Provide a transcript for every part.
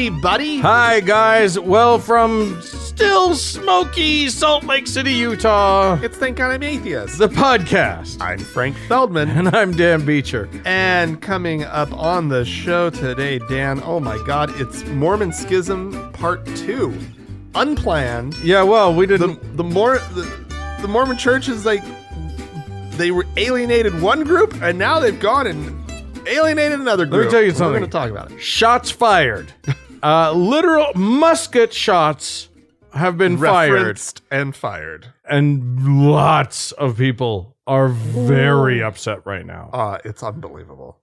everybody. Hi, guys. Well, from still smoky Salt Lake City, Utah, It's Thank God I'm Atheist. the podcast. I'm Frank Feldman. And I'm Dan Beecher. And coming up on the show today, Dan, oh my God, it's Mormon Schism Part 2. Unplanned. Yeah, well, we didn't... The Mormon Church is like, they were alienated one group, and now they've gone and alienated another group. Let me tell you something. We're going to talk about it. Shots fired. Literal musket shots have been Referenced and fired. And lots of people are very upset right now. It's unbelievable.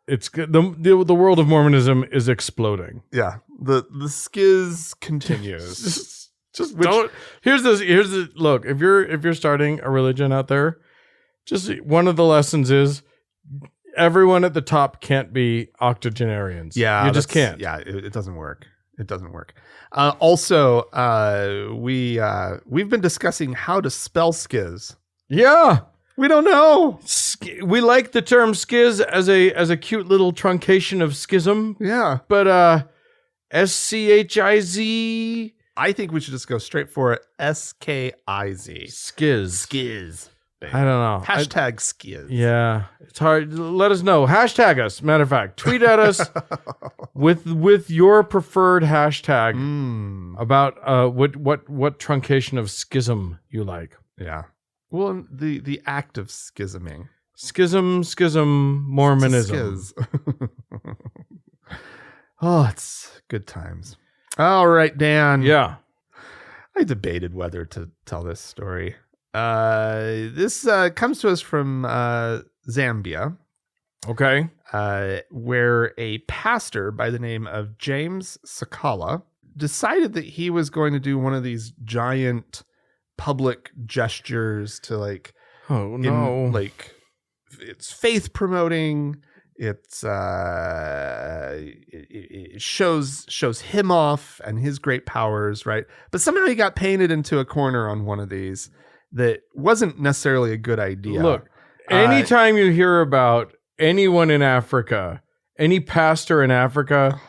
It's the world of Mormonism is exploding. Yeah. The schiz continues. Just don't. Here's the look. If you're starting a religion out there, just one of the lessons is everyone at the top can't be octogenarians. Yeah, you just can't. Yeah, it doesn't work. It doesn't work. Also, we've been discussing how to spell schiz. Yeah, we don't know. We like the term schiz as a cute little truncation of schism. Yeah, but SCHIZ. I think we should just go straight for it. SKIZ. Schiz. I don't know. Hashtag schiz. Yeah, it's hard. Let us know. Hashtag us. Matter of fact, tweet at us with your preferred hashtag about what truncation of schism you like. Yeah. Well, the act of schisming. Schism, Mormonism. Oh, it's good times. All right, Dan. Yeah. I debated whether to tell this story. This comes to us from Zambia. Okay. Where a pastor by the name of James Sakala decided that he was going to do one of these giant public gestures to it's faith promoting. It's it shows him off and his great powers, right? But somehow he got painted into a corner on one of these that wasn't necessarily a good idea. Look, anytime you hear about anyone in Africa, any pastor in Africa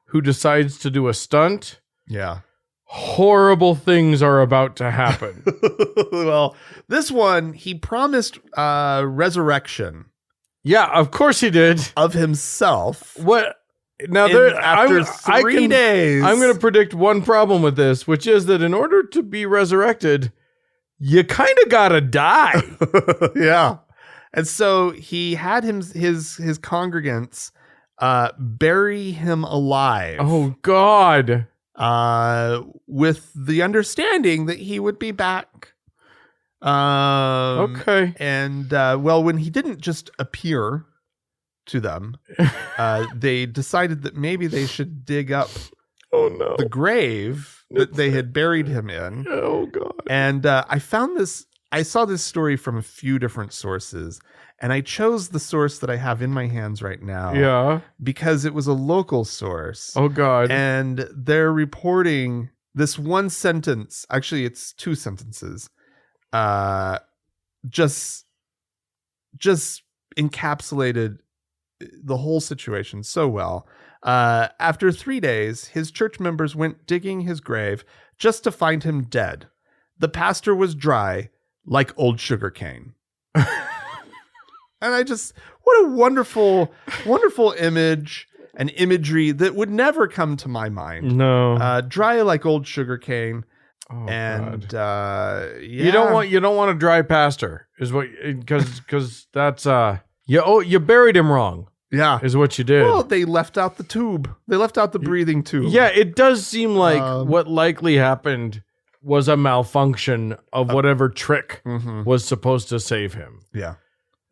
who decides to do a stunt, yeah, horrible things are about to happen. Well, this one, he promised resurrection. Yeah, of course he did. Of himself. What? Now, after 3 days. I'm going to predict one problem with this, which is that in order to be resurrected, you kind of got to die. Yeah. And so he had his congregants bury him alive. Oh, God. With the understanding that he would be back. Okay. And when he didn't just appear to them, they decided that maybe they should dig up the grave that they had buried him in. Oh, God. And I saw this story from a few different sources, and I chose the source that I have in my hands right now. Yeah. Because it was a local source. Oh, God. And they're reporting this one sentence. Actually, it's two sentences. Just encapsulated the whole situation so well. After 3 days, his church members went digging his grave just to find him dead. The pastor was dry like old sugarcane. And what a wonderful, wonderful image and imagery that would never come to my mind. No. Dry like old sugarcane. Oh, and yeah. You don't want a dry pastor is what, because that's you buried him wrong. Yeah, is what you did. Well, they left out the tube. They left out the breathing tube. Yeah, it does seem like what likely happened was a malfunction of whatever trick was supposed to save him. Yeah,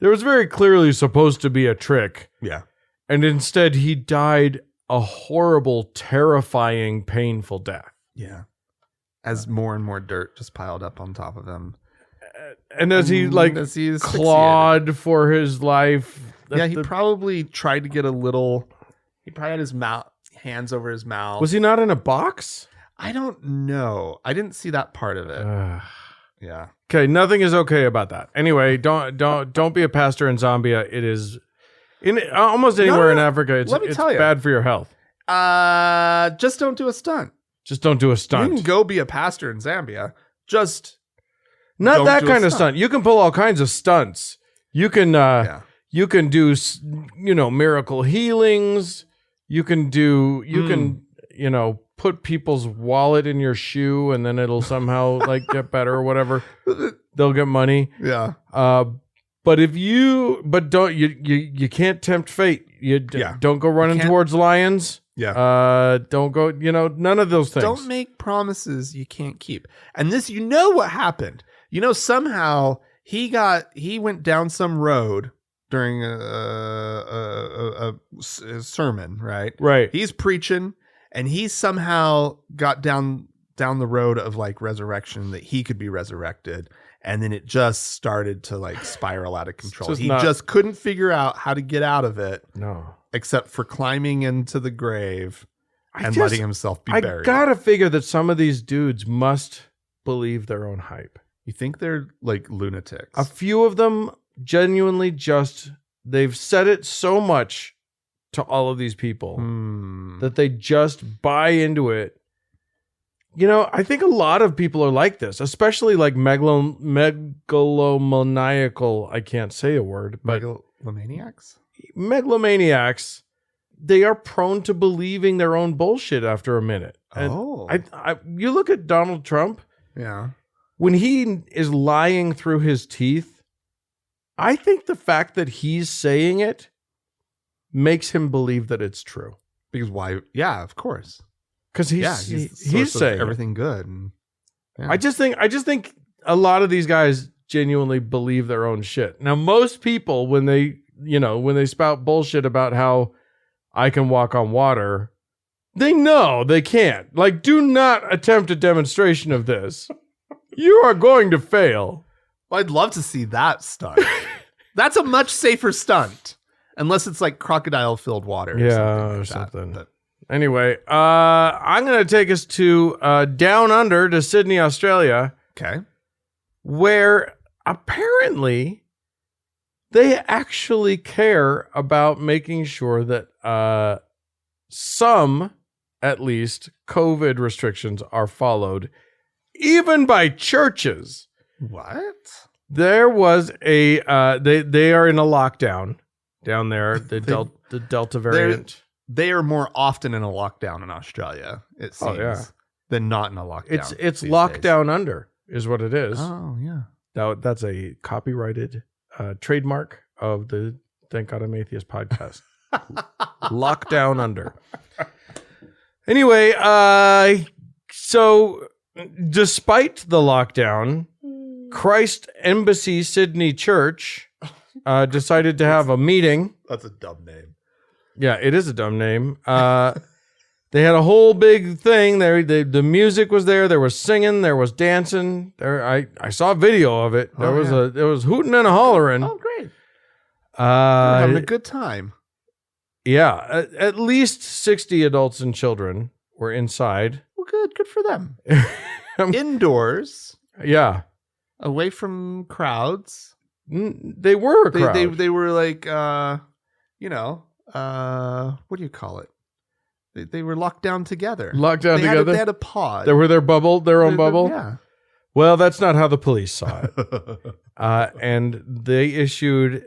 there was very clearly supposed to be a trick. Yeah, and instead he died a horrible, terrifying, painful death. Yeah. As more and more dirt just piled up on top of him. And as he clawed for his life. Yeah, he probably tried to get he probably had his hands over his mouth. Was he not in a box? I don't know. I didn't see that part of it. Yeah. Okay, nothing is okay about that. Anyway, don't be a pastor in Zambia. It is in almost anywhere in Africa. It's bad for your health. Just don't do a stunt. Just don't do a stunt. You can go be a pastor in Zambia. Just not don't that do a kind of stunt. You can pull all kinds of stunts. You can you can do miracle healings. You can do put people's wallet in your shoe and then it'll somehow like get better or whatever. They'll get money. Yeah. But you can't tempt fate. Don't go running towards lions. Yeah. Don't go, none of those things. Don't make promises you can't keep. And this, what happened? Somehow he went down some road during a sermon, right? Right. He's preaching and he somehow got down the road of like resurrection, that he could be resurrected. And then it just started to like spiral out of control. He just couldn't figure out how to get out of it. No. Except for climbing into the grave and letting himself be buried. I gotta figure that some of these dudes must believe their own hype. You think they're like lunatics? A few of them genuinely they've said it so much to all of these people that they just buy into it. I think a lot of people are like this, especially like megalomaniacal. I can't say a word, but megalomaniacs. They are prone to believing their own bullshit after a minute. And you look at Donald Trump. Yeah. When he is lying through his teeth, I think the fact that he's saying it makes him believe that it's true. Because why? Yeah, of course. Because he's saying everything good. And, I just think a lot of these guys genuinely believe their own shit. Now, most people, when they spout bullshit about how I can walk on water, they know they can't. Like, do not attempt a demonstration of this. You are going to fail. Well, I'd love to see that stunt. That's a much safer stunt. Unless it's like crocodile-filled water. Or something. But anyway, I'm going to take us to down under to Sydney, Australia. Okay. Where apparently they actually care about making sure that some, at least, COVID restrictions are followed, even by churches. What? There was they are in a lockdown down there. The Delta variant. They are more often in a lockdown in Australia, it seems, than not in a lockdown. It's lockdown under is what it is. Oh, yeah. That's a copyrighted trademark of the Thank God I'm Atheist podcast. Lockdown under. Anyway, so despite the lockdown, Christ Embassy Sydney Church decided to have a meeting. That's a dumb name. Yeah, it is a dumb name. They had a whole big thing. The music was there. There was singing. There was dancing. I saw a video of it. There was hooting and a hollering. Oh, great! Having a good time. Yeah, at least 60 adults and children were inside. Well, good for them. Indoors. Yeah, away from crowds. They were a crowd. They were like, what do you call it? They were locked down together. They had a pod. They were their own bubble. Yeah. Well, that's not how the police saw it. And they issued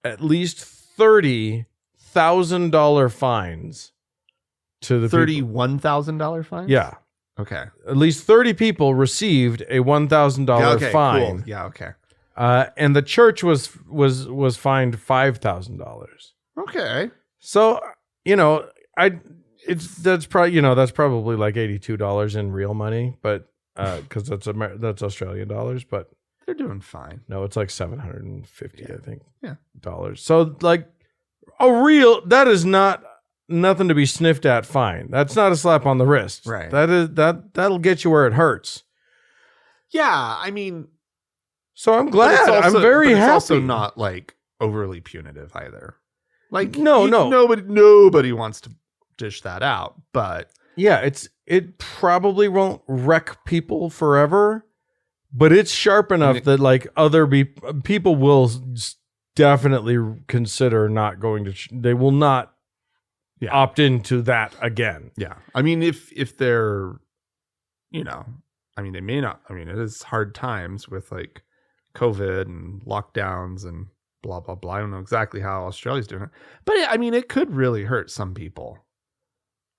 at least $30,000 fines to the $31,000 fines. Yeah. Okay. At least 30 people received a $1,000 fine. Cool. Yeah. Okay. And the church was fined $5,000. Okay. So that's probably like $82 in real money, but because that's Australian dollars, but they're doing fine. No, it's like $750, I think. Yeah. Dollars. So like that is nothing to be sniffed at fine. That's not a slap on the wrist. Right. That'll get you where it hurts. Yeah, I mean, so I'm glad. I'm very happy. It's also not like overly punitive either. Like no. Nobody wants to dish that out, but yeah, it probably won't wreck people forever, but it's sharp enough that like other people will definitely consider not going to. They will not opt into that again. Yeah. I mean, if they're, they may not. I mean, it is hard times with like COVID and lockdowns and blah, blah, blah. I don't know exactly how Australia's doing it. But it could really hurt some people.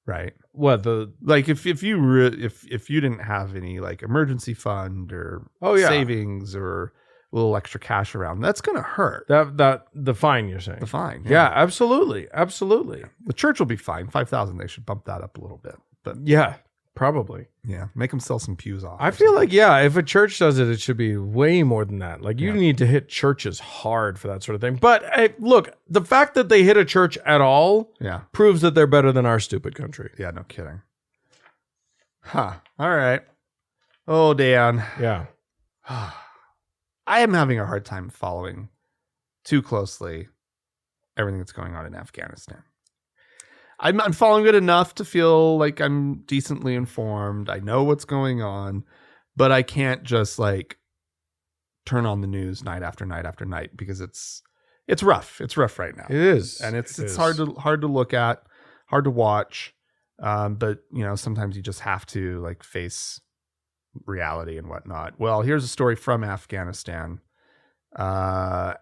Right. What if you didn't have any like emergency fund or savings or a little extra cash around, that's going to hurt. That the fine you're saying. The fine. Yeah, absolutely. Absolutely. The church will be fine. 5,000. They should bump that up a little bit. But yeah, probably. Yeah. Make them sell some pews off. I feel like, if a church does it, it should be way more than that. Like you need to hit churches hard for that sort of thing. But look, the fact that they hit a church at all proves that they're better than our stupid country. Yeah, no kidding. Huh. All right. Oh, Dan. Yeah. I am having a hard time following too closely everything that's going on in Afghanistan. I'm following it enough to feel like I'm decently informed. I know what's going on, but I can't just like turn on the news night after night after night because it's rough. It's rough right now. It is, and it's hard to look at, hard to watch. But sometimes you just have to like face reality and whatnot. Well, here's a story from Afghanistan. One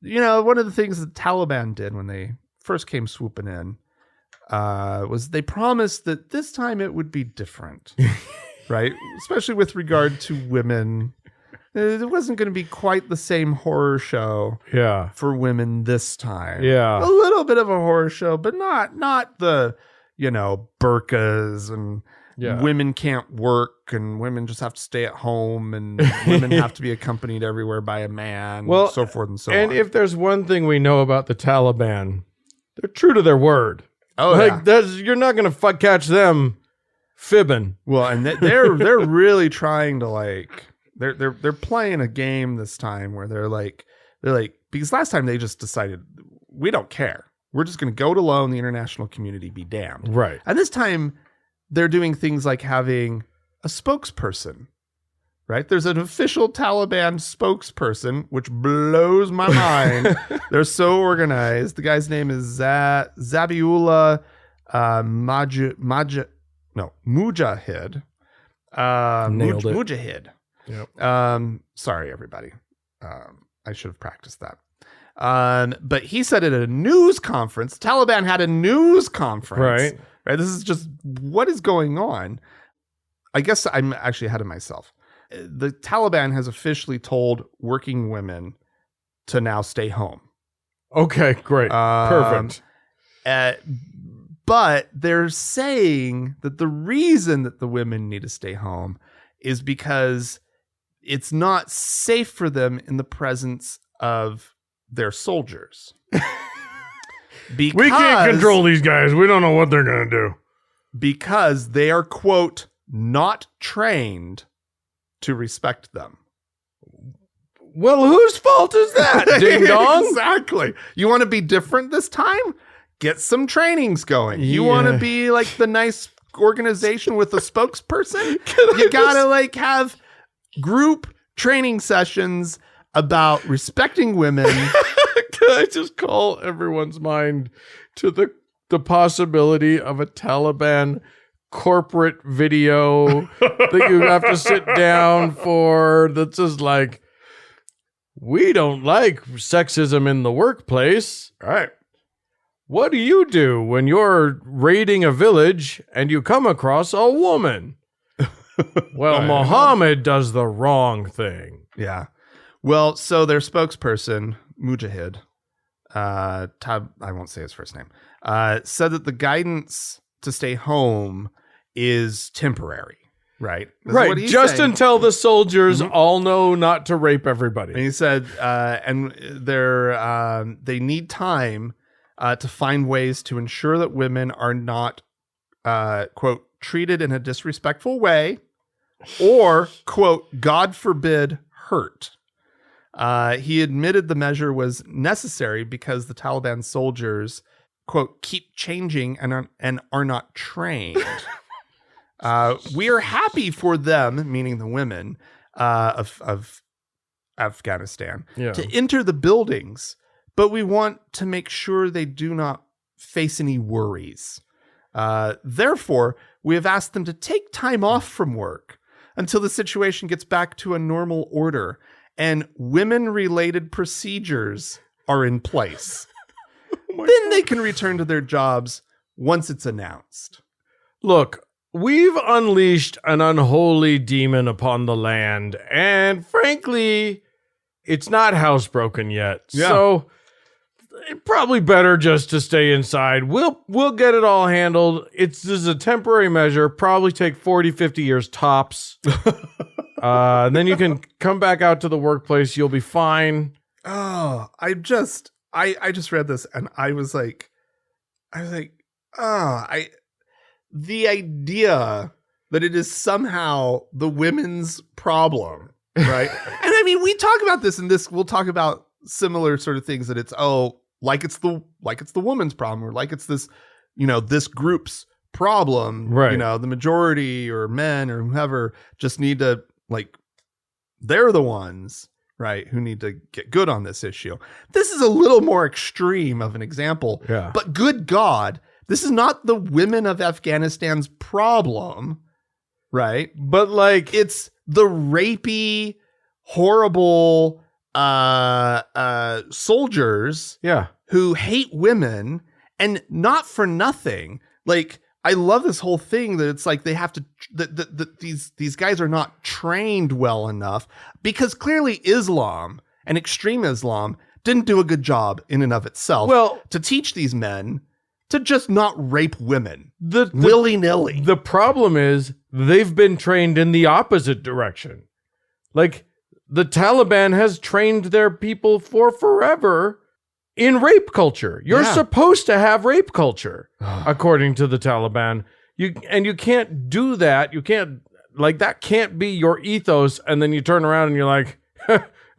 of the things that the Taliban did when they first came swooping in was they promised that this time it would be different, right? Especially with regard to women. It wasn't going to be quite the same horror show for women this time. Yeah. A little bit of a horror show, but not the, burqas and women can't work and women just have to stay at home and women have to be accompanied everywhere by a man, so forth and so on. And if there's one thing we know about the Taliban, they're true to their word. Oh, you're not going to catch them fibbing. Well, and they're really trying to like they're playing a game this time where they're like because last time they just decided we don't care. We're just going to go it alone. The international community be damned. Right. And this time they're doing things like having a spokesperson. Right. There's an official Taliban spokesperson, which blows my mind. They're so organized. The guy's name is Zabiullah Mujahid. Nailed it. Mujahid. Yep. Sorry, everybody. I should have practiced that. But he said at a news conference, Taliban had a news conference. Right. This is just what is going on. I guess I'm actually ahead of myself. The Taliban has officially told working women to now stay home. Okay, great. Perfect. But they're saying that the reason that the women need to stay home is because it's not safe for them in the presence of their soldiers. We can't control these guys. We don't know what they're going to do. Because they are, quote, not trained to respect them. Well, whose fault is that, ding dong? Exactly. You want to be different this time? Get some trainings going. You want to be like the nice organization with a spokesperson? You gotta like have group training sessions about respecting women. Can I just call everyone's mind to the possibility of a Taliban corporate video that you have to sit down for that's just like, we don't like sexism in the workplace. All right. What do you do when you're raiding a village and you come across a woman? Well, Muhammad does the wrong thing. Yeah. Well, so their spokesperson, Mujahid, I won't say his first name, said that the guidance to stay home is temporary, right? Right, just saying. Until the soldiers all know not to rape everybody. And he said, and they need time to find ways to ensure that women are not, quote, treated in a disrespectful way or, quote, God forbid, hurt. He admitted the measure was necessary because the Taliban soldiers, quote, keep changing and are not trained. We are happy for them, meaning the women of Afghanistan, to enter the buildings, but we want to make sure they do not face any worries. Therefore, we have asked them to take time off from work until the situation gets back to a normal order and women-related procedures are in place. Then they can return to their jobs once it's announced. Look, we've unleashed an unholy demon upon the land, and frankly, it's not housebroken yet. Yeah. So probably better just to stay inside. We'll get it all handled. This is a temporary measure, probably take 40, 50 years tops. Then you can come back out to the workplace. You'll be fine. Oh, I just read this and I was like, the idea that it is somehow the women's problem, right? And I mean, we talk about this in this, we'll talk about similar sort of things that it's, like it's the woman's problem, or like it's this, this group's problem, right? The majority or men or whoever just need to, like, they're the ones, right, who need to get good on this issue. This is a little more extreme of an example, yeah. But good God, this is not the women of Afghanistan's problem, right? But like, it's the rapey, horrible soldiers, yeah, who hate women, and not for nothing. Like, I love this whole thing that it's like they have to, that these guys are not trained well enough, because clearly Islam and extreme Islam didn't do a good job in and of itself to teach these men to just not rape women willy-nilly. The problem is they've been trained in the opposite direction. Like, the Taliban has trained their people for forever in rape culture. You're supposed to have rape culture, according to the Taliban. You can't do that. You can't, like, that can't be your ethos. And then you turn around and you're like,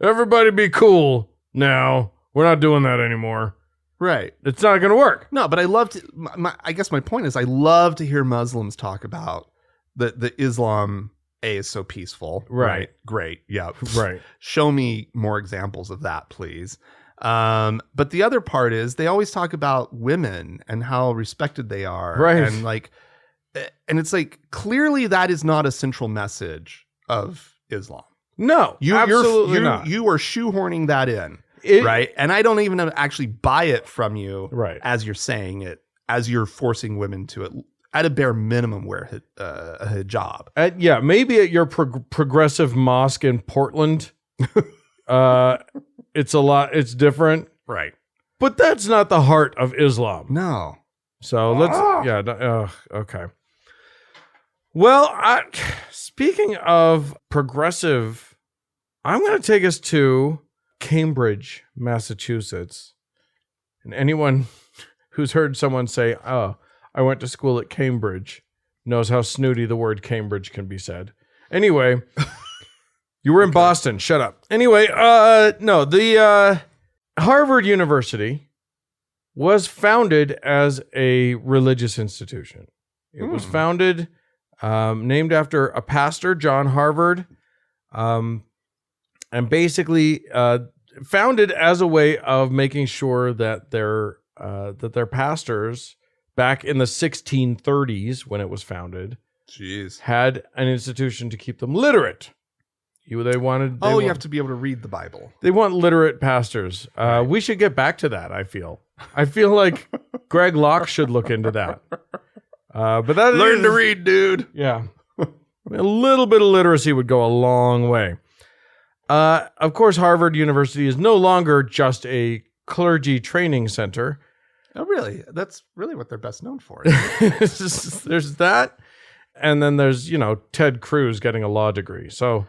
everybody be cool now. We're not doing that anymore. Right. It's not going to work. No, but I love to, I guess my point is I love to hear Muslims talk about the Islam is so peaceful. Right. Great. Yeah. Right. Show me more examples of that, please. But the other part is they always talk about women and how respected they are. Right. And like, and it's like, clearly that is not a central message of Islam. No, absolutely not. You are shoehorning that in. Right. And I don't even actually buy it from you, right, as you're saying it, as you're forcing women to it, at a bare minimum wear a hijab. Maybe at your progressive mosque in Portland, it's different. Right. But that's not the heart of Islam. No. So okay. Well, speaking of progressive, I'm going to take us to Cambridge, Massachusetts. And anyone who's heard someone say, "Oh, I went to school at Cambridge," knows how snooty the word Cambridge can be said. Anyway, you were in Boston. Shut up. Anyway, the Harvard University was founded as a religious institution. It was founded, named after a pastor, John Harvard, and basically founded as a way of making sure that their pastors, back in the 1630s when it was founded, had an institution to keep them literate. You have to be able to read the Bible. They want literate pastors. Right. We should get back to that. I feel like Greg Locke should look into that. But that learn to read, dude. Yeah, a little bit of literacy would go a long way. Of course, Harvard University is no longer just a clergy training center. Oh, really? That's really what they're best known for. There's that, and then there's Ted Cruz getting a law degree. So.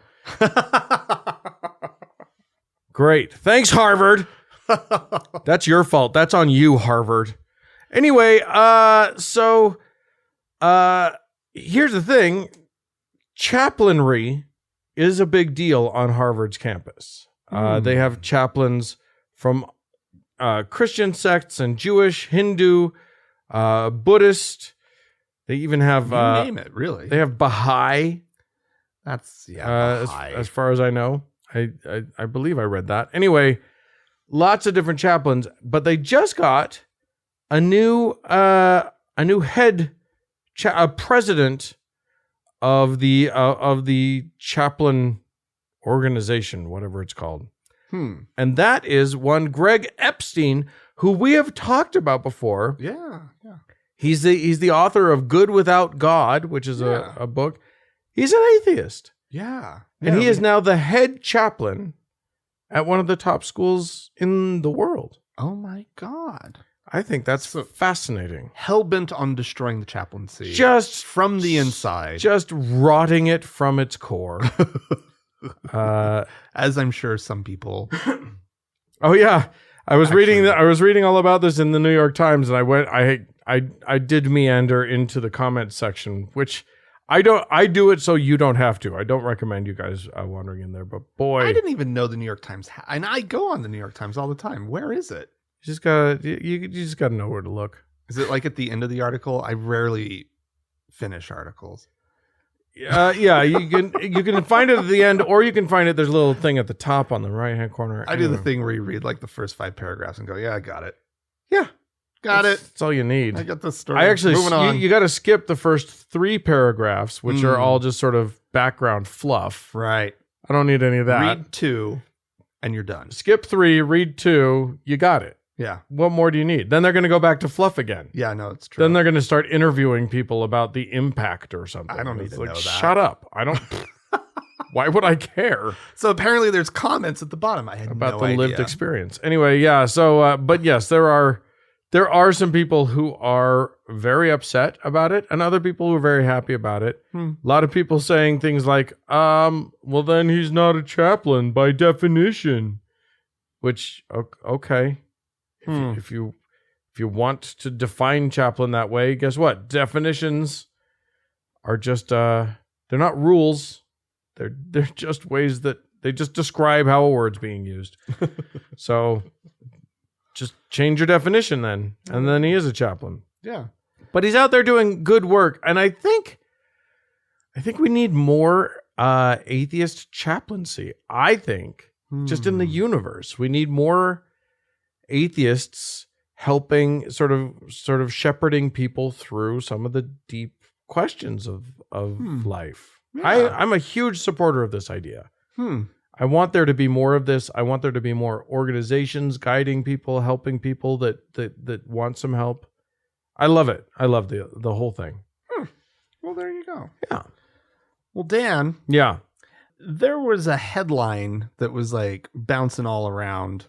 Great. Thanks, Harvard. That's your fault. That's on you, Harvard. Anyway, so here's the thing. Chaplainry is a big deal on Harvard's campus. They have chaplains from Christian sects and Jewish, Hindu, Buddhist. They even have... you name it, really. They have Baha'i. That's as far as I know. I believe I read that. Anyway, lots of different chaplains, but they just got a new head, a president of the chaplain organization, whatever it's called. And that is one Greg Epstein, who we have talked about before. Yeah. He's the author of Good Without God, which is a book. He's an atheist. Yeah. And he is now the head chaplain at one of the top schools in the world. Oh my God. I think that's fascinating. Hell-bent on destroying the chaplaincy. Just from the inside. Just rotting it from its core. As I'm sure some people. Oh yeah. I was reading all about this in the New York Times, and I did meander into the comments section, which I do it so you don't have to. I don't recommend you guys wandering in there, but boy, I didn't even know the New York Times and I go on the New York Times all the time. Where is it? you just gotta know where to look. Is it like at the end of the article? I rarely finish articles. Yeah, you can find it at the end, or you can find it. There's a little thing at the top on the right hand corner. I do the thing where you read like the first 5 paragraphs and go, "Yeah, I got it. Yeah, got it. That's all you need." I got the story. I actually, moving on. you got to skip the first 3 paragraphs, which are all just sort of background fluff. Right. I don't need any of that. Read 2, and you're done. Skip 3, read 2. You got it. Yeah. What more do you need? Then they're going to go back to fluff again. Yeah, no, it's true. Then they're going to start interviewing people about the impact or something. I don't need to know that. Shut up. I don't. Why would I care? So apparently there's comments at the bottom. I had about no the idea. lived experience. Anyway, yeah. So, but yes, there are some people who are very upset about it, and other people who are very happy about it. A lot of people saying things like, well, then he's not a chaplain by definition. Which, okay. If you want to define chaplain that way, guess what? Definitions are just they're not rules. They're just ways that they just describe how a word's being used. So just change your definition then, and then he is a chaplain. Yeah. But he's out there doing good work, and I think we need more atheist chaplaincy. I think just in the universe, we need more atheists helping sort of shepherding people through some of the deep questions of life. Yeah. I'm a huge supporter of this idea. I I want there to be more of this. I want there to be more organizations guiding people, helping people that want some help. I love it. I love the whole thing. Well, there you go. Yeah. Well, Dan. Yeah. There was a headline that was like bouncing all around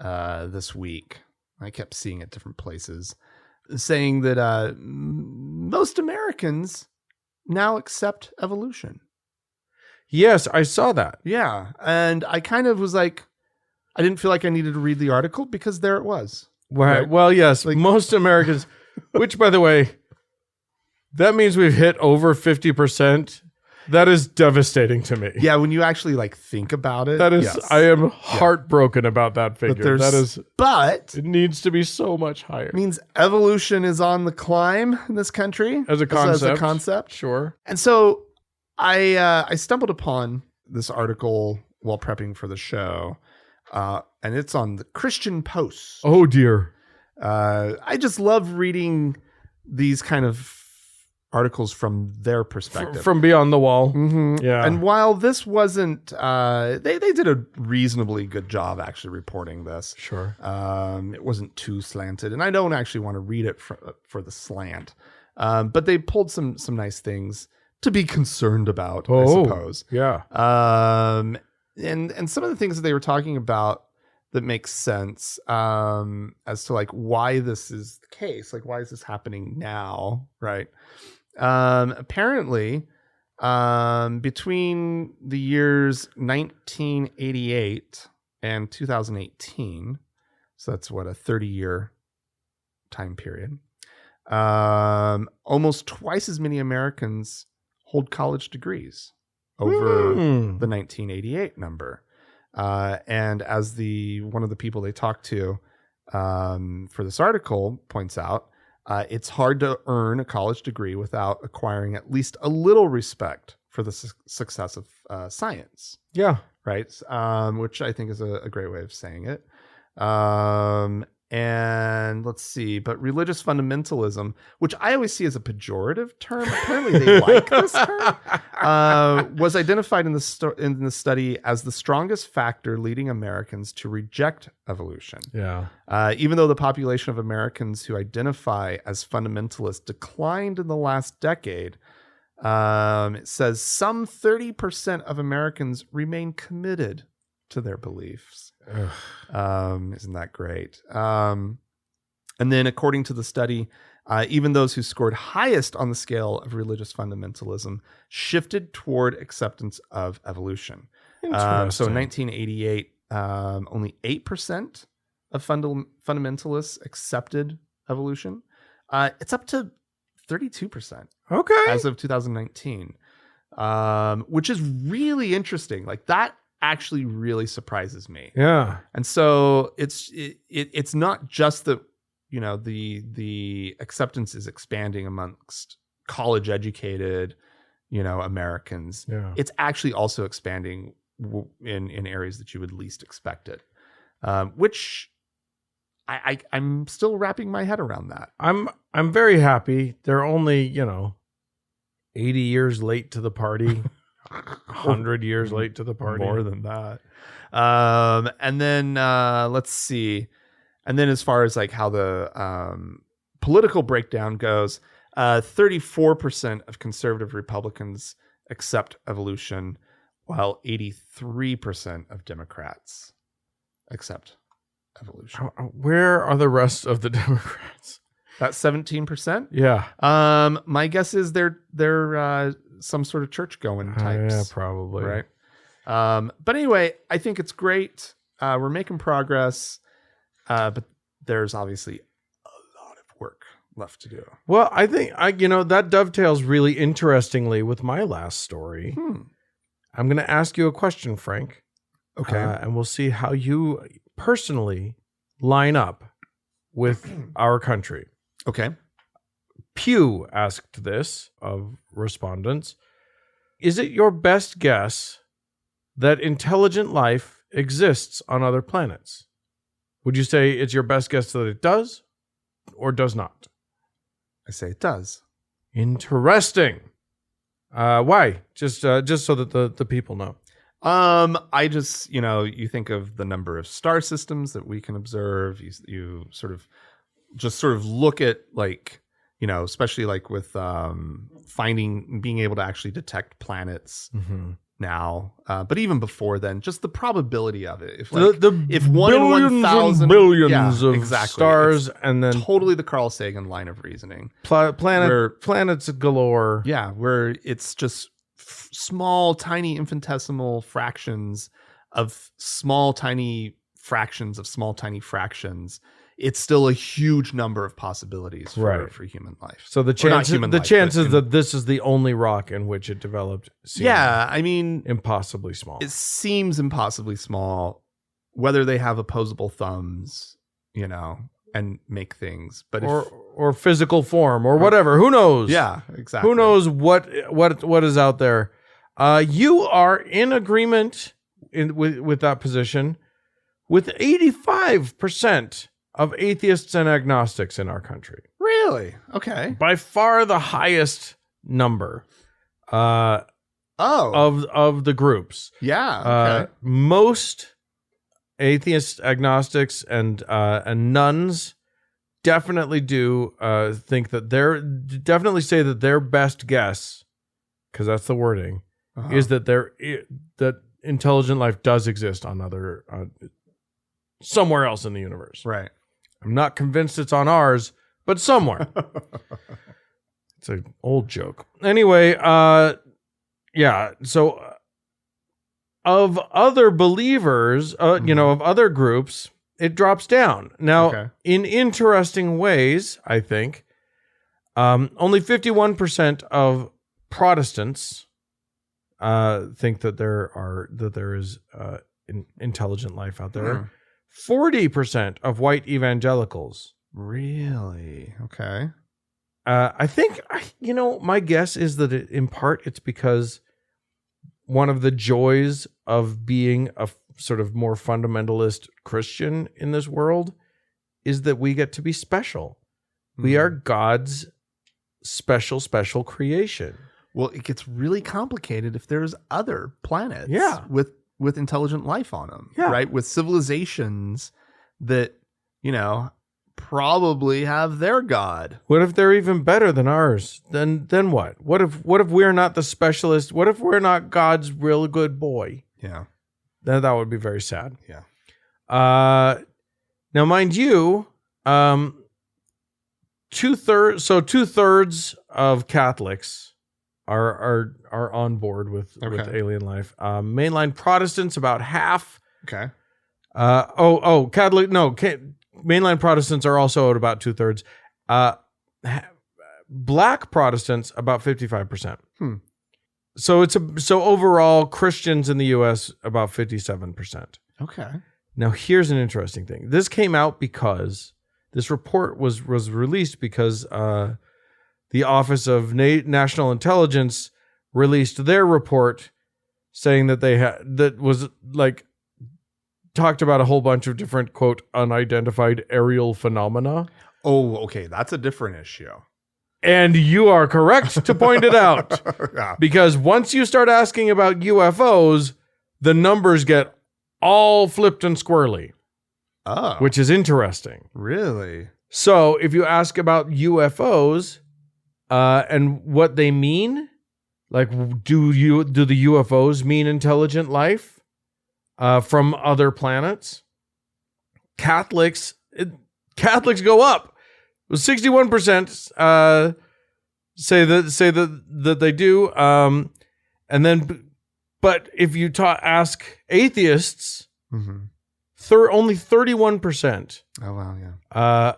this week. I kept seeing it different places, saying that most Americans now accept evolution. Yes, I saw that. Yeah. And I kind of was like, I didn't feel like I needed to read the article because there it was. Right. Well, yes, like, most Americans, which, by the way, that means we've hit over 50%. That is devastating to me. Yeah, when you actually like think about it. That is, yes. I am heartbroken about that figure. But it needs to be so much higher. It means evolution is on the climb in this country as a concept. As a concept, sure. And so I stumbled upon this article while prepping for the show, and it's on the Christian Post. Oh dear. I just love reading these kind of articles from their perspective. From beyond the wall. Mm-hmm. Yeah. And while this wasn't, they did a reasonably good job actually reporting this. Sure. It wasn't too slanted, and I don't actually want to read it for the slant. But they pulled some nice things to be concerned about, I suppose. Yeah. And some of the things that they were talking about that makes sense as to like why this is the case, like why is this happening now, right? Apparently, between the years 1988 and 2018, so that's what, a 30-year time period, almost twice as many Americans hold college degrees over the 1988 number. And as one of the people they talked to for this article points out, it's hard to earn a college degree without acquiring at least a little respect for the success of science. Yeah. Right. Which I think is a great way of saying it. And let's see, but religious fundamentalism, which I always see as a pejorative term, apparently they like this term, was identified in the study as the strongest factor leading Americans to reject evolution. Yeah. Even though the population of Americans who identify as fundamentalists declined in the last decade, it says some 30% of Americans remain committed to their beliefs. Isn't that great? And then according to the study, even those who scored highest on the scale of religious fundamentalism shifted toward acceptance of evolution. So in 1988, only 8% of fundamentalists accepted evolution. It's up to 32%. Okay. As of 2019, which is really interesting. Like that actually really surprises me. Yeah. And so it's not just that, you know, the acceptance is expanding amongst college educated, you know, Americans. Yeah. It's actually also expanding in areas that you would least expect it, which I'm still wrapping my head around that. I'm very happy. They're only, 80 years late to the party. 100 years late to the party. More than that. And then let's see. And then as far as like how the political breakdown goes, 34% of conservative Republicans accept evolution, while 83% of Democrats accept evolution. Where are the rest of the Democrats? That's 17%. Yeah. My guess is they're some sort of church going types. Yeah, probably. Right. But anyway, I think it's great. We're making progress, but there's obviously a lot of work left to do. Well, I think that dovetails really interestingly with my last story. I'm going to ask you a question, Frank. Okay. And we'll see how you personally line up with our country. Okay. Pew asked this of respondents. Is it your best guess that intelligent life exists on other planets? Would you say it's your best guess that it does or does not? I say it does. Interesting. Why? Just so that the people know. I just, you think of the number of star systems that we can observe. You sort of look at like, especially like with being able to actually detect planets now. But even before then, just the probability of it. If if 1 in 1,000 billions of stars, and then totally the Carl Sagan line of reasoning. Planets galore. Yeah, where it's just small, tiny, infinitesimal fractions of small, tiny fractions of small, tiny fractions. It's still a huge number of possibilities for human life. So the chances that this is the only rock in which it developed seem impossibly small. It seems impossibly small, whether they have opposable thumbs, and make things, but or physical form or whatever. Who knows? Yeah, exactly. Who knows what is out there? You are in agreement with that position with 85% of atheists and agnostics in our country. Really? Okay. By far the highest number of the groups. Yeah. Okay. Most atheists, agnostics, and nuns definitely do think that definitely say that their best guess, because that's the wording, is that that intelligent life does exist on other somewhere else in the universe. Right. I'm not convinced it's on ours, but somewhere. It's an old joke. Anyway, so of other believers, of other groups, it drops down. Now, in interesting ways, I think, only 51% of Protestants think that there is intelligent life out there. 40% of white evangelicals. Really? Okay. I think, my guess is that in part it's because one of the joys of being a sort of more fundamentalist Christian in this world is that we get to be special. We are God's special creation. Well, it gets really complicated if there's other planets with intelligent life on them, right? With civilizations that, probably have their God. What if they're even better than ours? Then what? What if we're not the specialist? What if we're not God's real good boy? Yeah. Then that would be very sad. Yeah. Now, mind you, 2/3 of Catholics are on board with alien life. Mainline Protestants, about half. Okay. Catholic. No, mainline Protestants are also at about 2/3. Black Protestants about 55%. So overall Christians in the U.S. about 57%. Okay. Now here's an interesting thing. This came out because this report was released because the Office of National Intelligence released their report saying that talked about a whole bunch of different, quote, unidentified aerial phenomena. Oh, okay. That's a different issue. And you are correct to point it out. Yeah. Because once you start asking about UFOs, the numbers get all flipped and squirrely. Oh. Which is interesting. Really? So if you ask about UFOs and what they mean, like do the UFOs mean intelligent life from other planets? Catholics go up. 61% say that they do, but if you ask atheists, only 31%. Oh wow, yeah.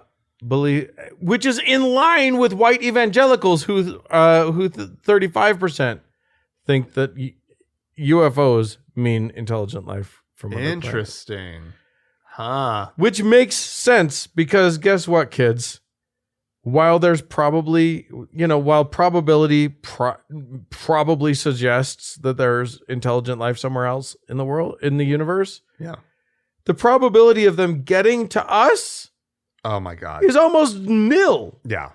Believe, which is in line with white evangelicals who 35% think that UFOs mean intelligent life from other planets. Interesting. Huh. Which makes sense because guess what, kids? While there's probability probably suggests that there's intelligent life somewhere else in the world, in the universe. Yeah. The probability of them getting to us, oh my God, is almost nil. Yeah.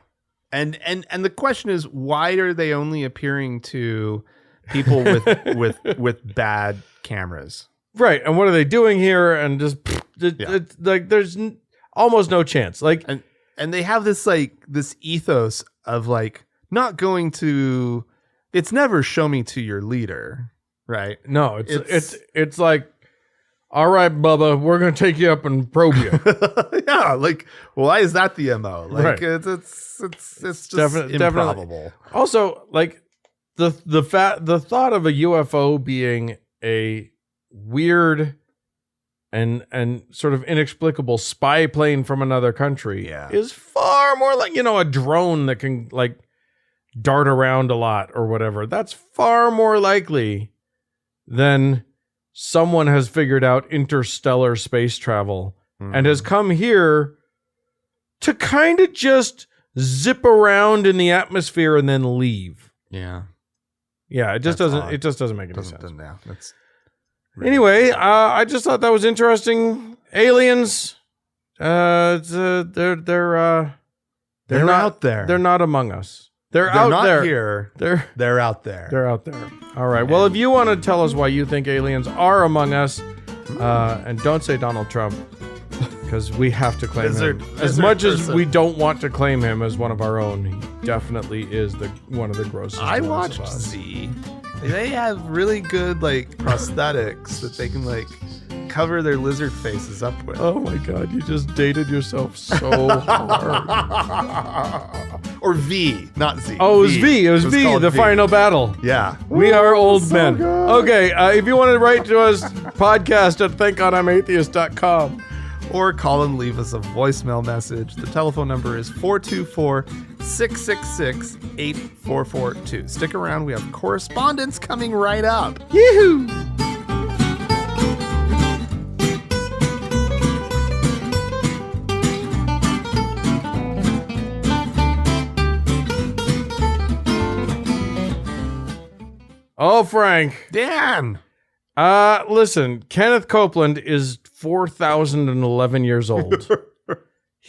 And the question is, why are they only appearing to people with bad cameras? Right. And what are they doing here? And just it's like there's almost no chance. Like and they have this ethos of not going to, it's never show me to your leader, right? No, it's like, all right, Bubba, we're going to take you up and probe you. Yeah, why is that the MO? Right. It's just improbable. Also, the thought of a UFO being a weird and sort of inexplicable spy plane from another country is far more like, a drone that can dart around a lot or whatever. That's far more likely than someone has figured out interstellar space travel and has come here to kind of just zip around in the atmosphere and then leave. Yeah. Yeah, it just doesn't make any sense. That's anyway, I just thought that was interesting. Aliens, they're not out there. They're not among us. They're out not there. Here. They're out there. They're out there. All right. Well, if you want to tell us why you think aliens are among us, and don't say Donald Trump, because we have to claim him. As much as we don't want to claim him as one of our own, he definitely is one of the grossest. I watched Z. They have really good prosthetics that they can cover their lizard faces up with. Oh my God, you just dated yourself so hard. Or V, not Z. Oh, it was V. It was V, the final battle. Yeah. We are old so men. Good. Okay, if you want to write to us, podcast at thankgodimatheist.com. Or call and leave us a voicemail message. The telephone number is 424-666-8442. Stick around. We have correspondence coming right up. Yoo-hoo! Oh, Frank. Dan. Listen, Kenneth Copeland is 4,011 years old.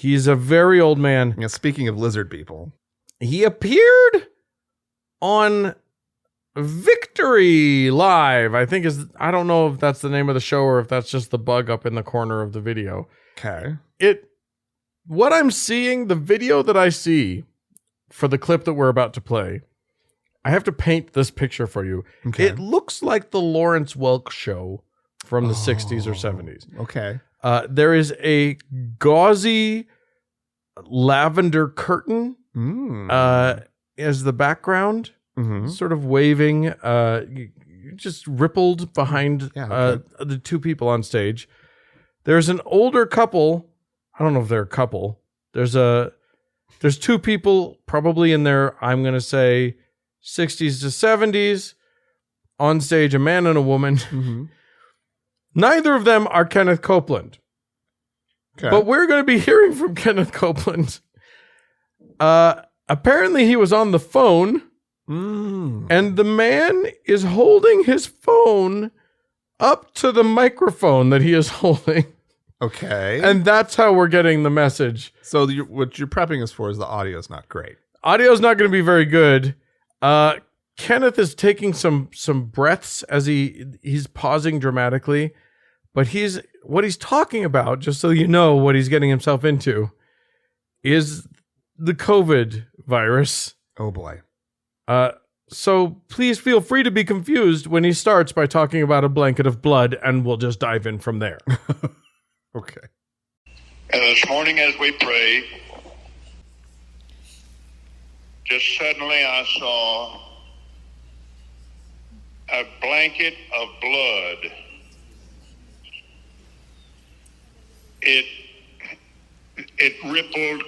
He's a very old man. Yeah, speaking of lizard people. He appeared on Victory Live, I don't know if that's the name of the show or if that's just the bug up in the corner of the video. Okay. What I'm seeing, the video that I see for the clip that we're about to play, I have to paint this picture for you. Okay. It looks like the Lawrence Welk show from the 60s or 70s. Okay. There is a gauzy lavender curtain as the background, sort of waving, just rippled behind the two people on stage. There's an older couple. I don't know if they're a couple. There's two people probably in their, I'm going to say, 60s to 70s on stage, a man and a woman. Neither of them are Kenneth Copeland. Okay. But we're going to be hearing from Kenneth Copeland. Apparently he was on the phone, and the man is holding his phone up to the microphone that he is holding. Okay. And that's how we're getting the message. So what you're prepping us for is the audio is not great. Audio is not going to be very good. Kenneth is taking some breaths as he's pausing dramatically, but what he's talking about, just so you know what he's getting himself into, is the COVID virus. Oh boy. So please feel free to be confused when he starts by talking about a blanket of blood, and we'll just dive in from there. Okay. And this morning as we prayed, just suddenly I saw a blanket of blood. It rippled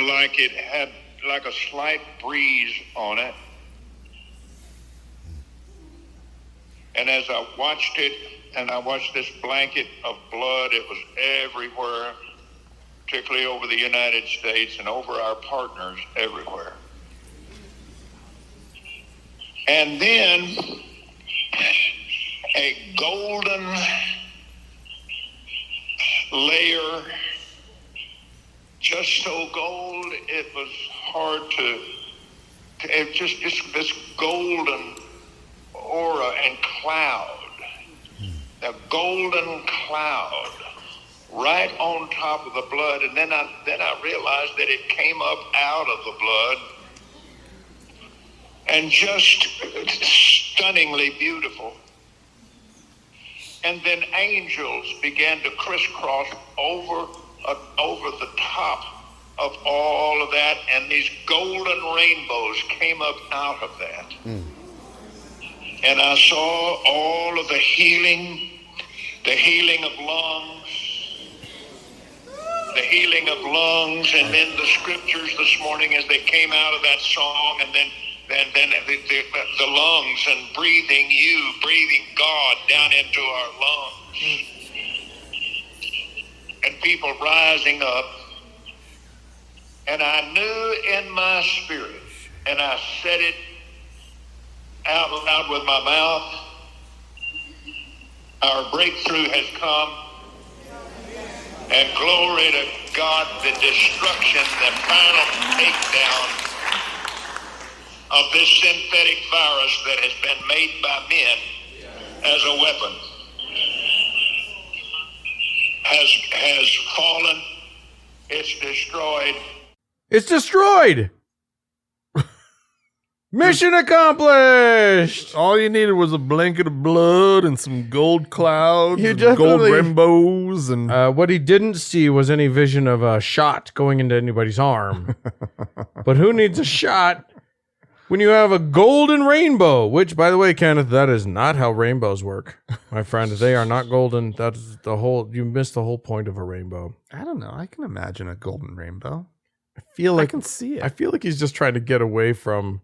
like it had like a slight breeze on it. And as I watched it, and I watched this blanket of blood, it was everywhere, particularly over the United States and over our partners everywhere. And then a golden layer, just so gold, it was hard it just this golden aura and cloud, the golden cloud right on top of the blood. And then I realized that it came up out of the blood, and just stunningly beautiful. And then angels began to crisscross over the top of all of that, and these golden rainbows came up out of that. And I saw all of the healing of lungs, and then the scriptures this morning as they came out of that song, and then the lungs, and breathing God down into our lungs, and people rising up. And I knew in my spirit, and I said it out loud with my mouth, our breakthrough has come. And glory to God, the destruction, the final takedown of this synthetic virus that has been made by men as a weapon has fallen. It's destroyed. It's destroyed. Mission accomplished. All you needed was a blanket of blood and some gold clouds, You and gold definitely- rainbows, and What he didn't see was any vision of a shot going into anybody's arm. But who needs a shot when you have a golden rainbow? Which, by the way, Kenneth, that is not how rainbows work, my friend. They are not golden. That's you missed the whole point of a rainbow. I don't know. I can imagine a golden rainbow. I feel like I can see it. I feel like he's just trying to get away from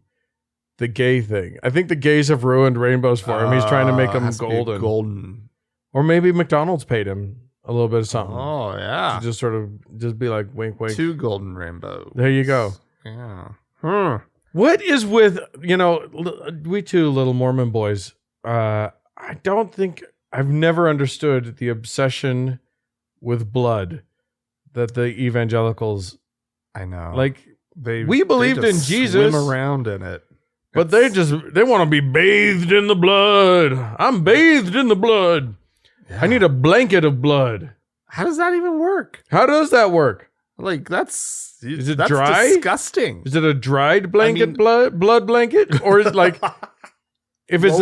the gay thing. I think the gays have ruined rainbows for him. He's trying to make them has to be golden. golden. Or maybe McDonald's paid him a little bit of something. Oh yeah, To just sort of just be like wink wink. 2 golden rainbows. There you go. Yeah. What is with, we two little Mormon boys, I don't think, I've never understood the obsession with blood that the evangelicals I know. like. We believed they in just Jesus. Swim around in it. But they want to be bathed in the blood. I'm bathed in the blood. Yeah. I need a blanket of blood. How does that even work? How does that work? Like Is it that's dry? disgusting. Is it a dried blanket, blood blanket, or is it like if it's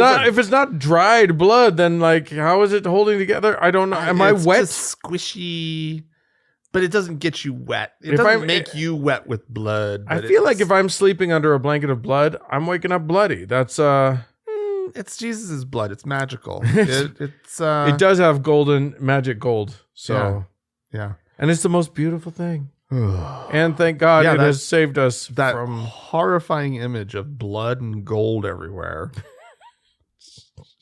not dried blood, then like how is it holding together? I don't know. Am I wet? Just squishy, but it doesn't get you wet. It If doesn't I'm- make you wet with blood. I but feel like it's- if I'm sleeping under a blanket of blood, I'm waking up bloody. That's it's Jesus's blood. It's magical. It does have magic gold. So yeah. and it's the most beautiful thing. And thank God Yeah, it has saved us That from horrifying image of blood and gold everywhere.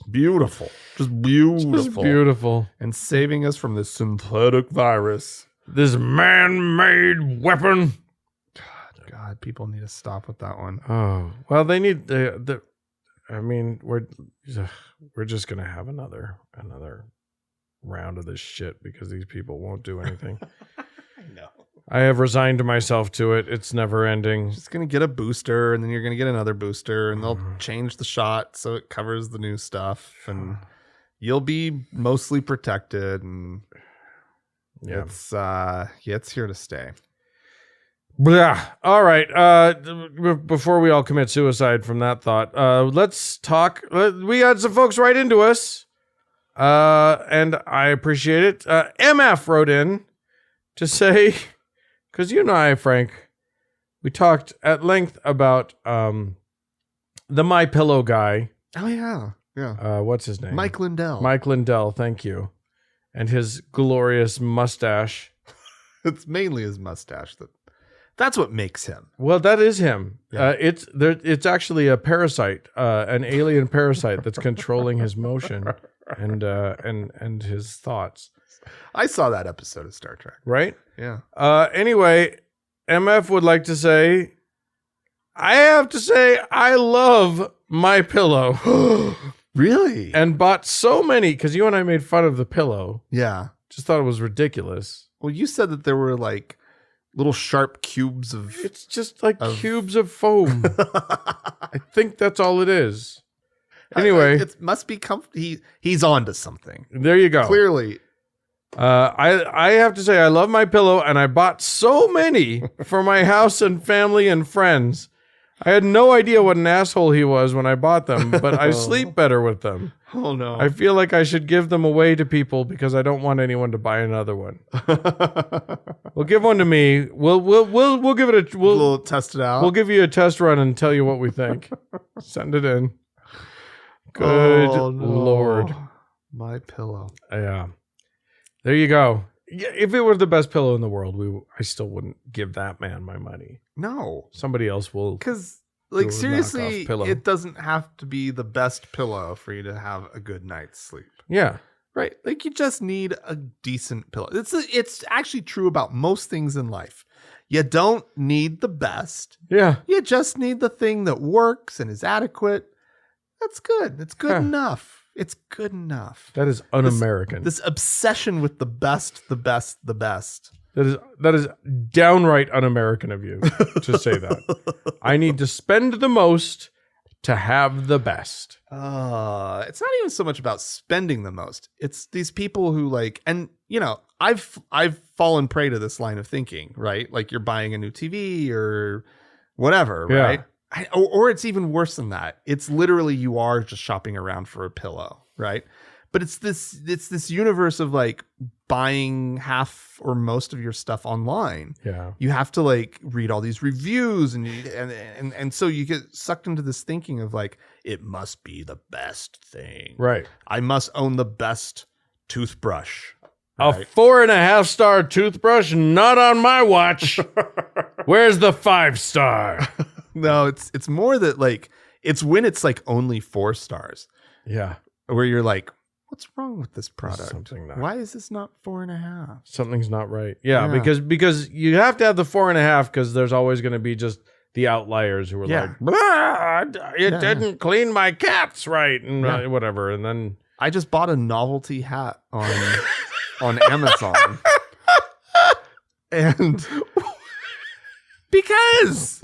Beautiful. Just beautiful. just beautiful. And saving us from this synthetic virus. This man-made weapon. God, people need to stop with that one. Oh well, they need the. I mean, we're just gonna have another round of this shit because these people won't do anything. I know. I have resigned myself to it. It's never ending. Just gonna get a booster, and then you're gonna get another booster, and they'll change the shot so it covers the new stuff, and you'll be mostly protected. And it's here to stay. Blah. All right. Before we all commit suicide from that thought, let's talk. We had some folks write into us, and I appreciate it. MF wrote in to say, because you and I, Frank, we talked at length about the My Pillow guy. Oh yeah. What's his name? Mike Lindell. Mike Lindell. Thank you, and his glorious mustache. It's mainly his mustache that's what makes him. Well, that is him. Yeah. It's actually a parasite, an alien parasite that's controlling his motion and his thoughts. I saw that episode of Star Trek. Right? Yeah. Anyway, MF would like to say, I have to say, I love My Pillow. Really? And bought so many because you and I made fun of the pillow. Yeah. Just thought it was ridiculous. Well, you said that there were like little sharp cubes of. It's just like cubes of foam. I think that's all it is. Anyway, it must be he's on to something. There you go. Clearly. I have to say I love My Pillow, and I bought so many for my house and family and friends. I had no idea what an asshole he was when I bought them, but I sleep better with them. Oh no! I feel like I should give them away to people because I don't want anyone to buy another one. Well, give one to me. We'll give it we'll test it out. We'll give you a test run and tell you what we think. Send it in. Good Lord. My Pillow. Yeah. There you go. Yeah, if it were the best pillow in the world, I still wouldn't give that man my money. No. Somebody else will. Because, do a like, seriously, knockoff pillow. it doesn't have to be the best pillow for you to have a good night's sleep. Yeah. Right? Like, you just need a decent pillow. It's actually true about most things in life. You don't need the best. Yeah. You just need the thing that works and is adequate. That's good. It's good enough. It's good enough. That is un-American. This obsession with the best, the best, the best. That is downright un-American of you to say that. I need to spend the most to have the best. It's not even so much about spending the most. It's these people who like, and you know, I've fallen prey to this line of thinking, right? Like you're buying a new TV or whatever, Yeah. right? Or it's even worse than that. It's literally you are just shopping around for a pillow, right? But it's this universe of like buying half or most of your stuff online. Yeah. You have to like read all these reviews and so you get sucked into this thinking of like it must be the best thing. Right. I must own the best toothbrush. A Right? 4.5-star toothbrush, not on my watch. Where's the 5-star? No, it's more that like it's when it's like only 4 stars Yeah. where you're like, what's wrong with this product? Something not- Why is this not 4.5? Something's not right. Yeah, Yeah. because you have to have the 4.5 because there's always going to be just the outliers who are Yeah. like, "Blah, it Yeah, didn't clean my cats right and Yeah. whatever. And then I just bought a novelty hat on Amazon. And because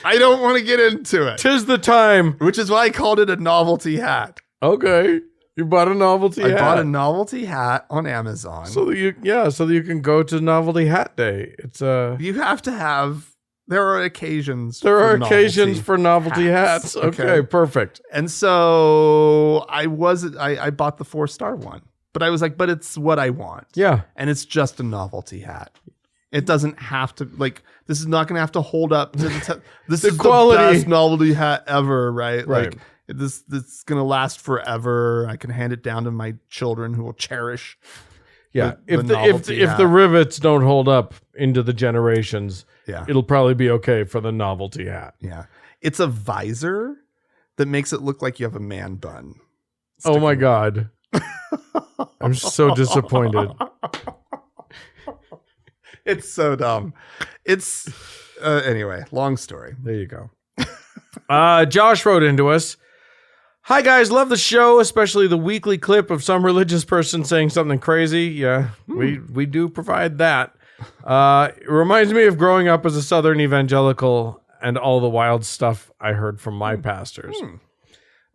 I don't want to get into it, 'Tis the time. which is why I called it a novelty hat. Okay. You bought a novelty hat. I bought a novelty hat on Amazon. so that you can go to Novelty Hat Day. It's you have to have, there are occasions. there are for occasions novelty for novelty hats. Okay, perfect. And so I bought the 4-star one, but I was like, but it's what I want. Yeah. And it's just a novelty hat. It doesn't have to, like, this is not going to have to hold up to this is quality. the best novelty hat ever, right? Right. Like, this is going to last forever. I can hand it down to my children who will cherish. Yeah. the If novelty the hat. rivets don't hold up into the generations, Yeah. it'll probably be okay for the novelty hat. Yeah. It's a visor that makes it look like you have a man bun. Oh my God. I'm so disappointed. It's so dumb. It's anyway, long story. There you go. Josh wrote into us. Hi guys, love the show, especially the weekly clip of some religious person saying something crazy. Yeah, we do provide that. It reminds me of growing up as a Southern evangelical and all the wild stuff I heard from my pastors.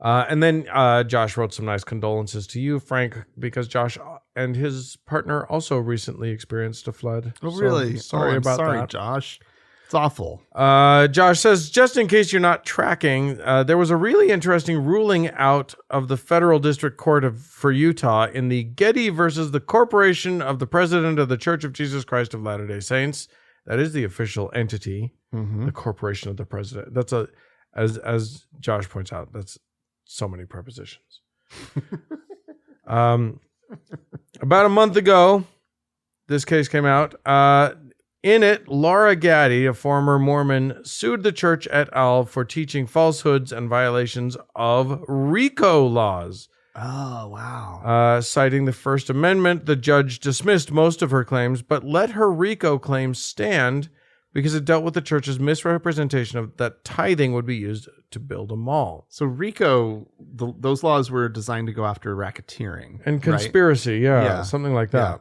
And then Josh wrote some nice condolences to you, Frank, because Josh and his partner also recently experienced a flood. Oh, So really? sorry about that. Josh. It's awful. Josh says, just in case you're not tracking, there was a really interesting ruling out of the Federal District Court for Utah in the Getty versus the Corporation of the President of the Church of Jesus Christ of Latter-day Saints. That is the official entity, the Corporation of the President. That's as Josh points out, that's so many prepositions. About a month ago, this case came out. In it, Laura Gaddy, a former Mormon, sued the church et al. For teaching falsehoods and violations of RICO laws. Oh, wow. Citing the First Amendment, the judge dismissed most of her claims, but let her RICO claims stand because it dealt with the church's misrepresentation of that tithing would be used to build a mall. So RICO, those laws were designed to go after racketeering. And right? conspiracy, Yeah. something like that.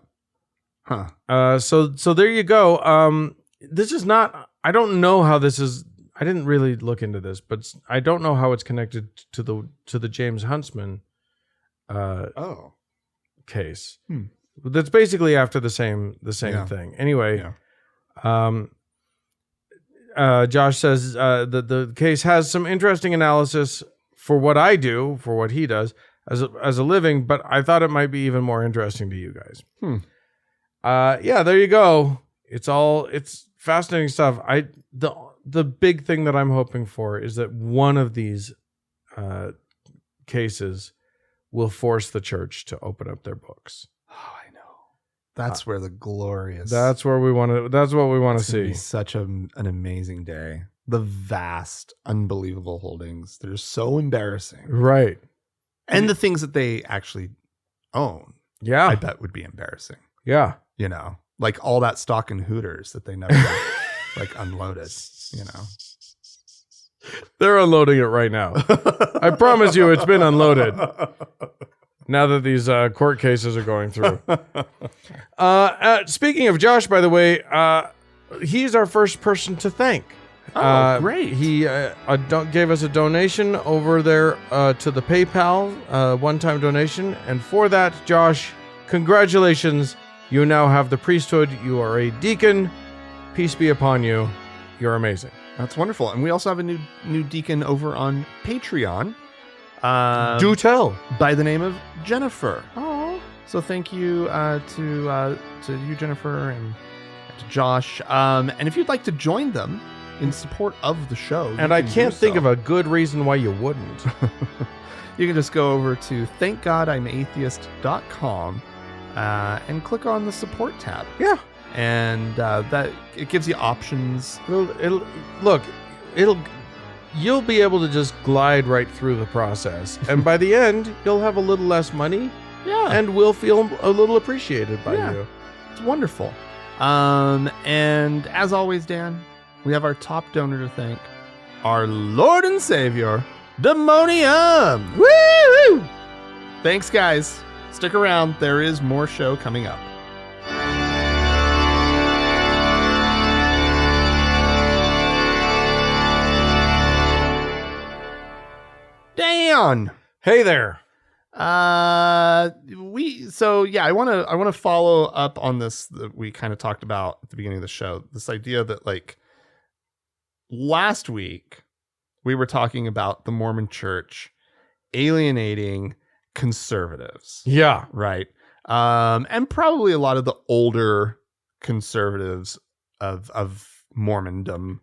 Huh. So there you go. This is not, I don't know how this is, I didn't really look into this, but I don't know how it's connected to the James Huntsman case. That's basically after the same thing. Anyway, Josh says the case has some interesting analysis for what I do, for what he does as a living, but I thought it might be even more interesting to you guys. There you go. It's fascinating stuff. The big thing that I'm hoping for is that one of these cases will force the church to open up their books. Oh, I know. That's where the glorious. That's what we want to It's gonna be see. such an amazing day. The vast, unbelievable holdings that are so embarrassing, Right. and the things that they actually own, Yeah. I bet would be embarrassing. Yeah. You know, like all that stock in Hooters that they never like unloaded. You know, They're unloading it right now. I promise you it's been unloaded now that these court cases are going through. Speaking of Josh, by the way, he's our first person to thank. Great. He gave us a donation over there to the PayPal, one-time donation. And for that, Josh, congratulations. You now have the priesthood. You are a deacon. Peace be upon you. You're amazing. That's wonderful. And we also have a new deacon over on Patreon. Do tell. By the name of Jennifer. Oh. So thank you to you, Jennifer, and to Josh. And if you'd like to join them in support of the show, And I can't think of a good reason why you wouldn't. You can just go over to thankgodimatheist.com and click on the support tab. Yeah. And that it gives you options. You'll be able to just glide right through the process. And by the end, you'll have a little less money. Yeah. And we'll feel a little appreciated by you. It's wonderful. And as always, Dan, we have our top donor to thank, our Lord and Savior, Demonium. Woo! Thanks, guys. Stick around. There is more show coming up. John. Hey there. I want to follow up on this that we kind of talked about at the beginning of the show. This idea that like last week we were talking about the Mormon Church alienating conservatives. Yeah. Right. And probably a lot of the older conservatives of Mormondom,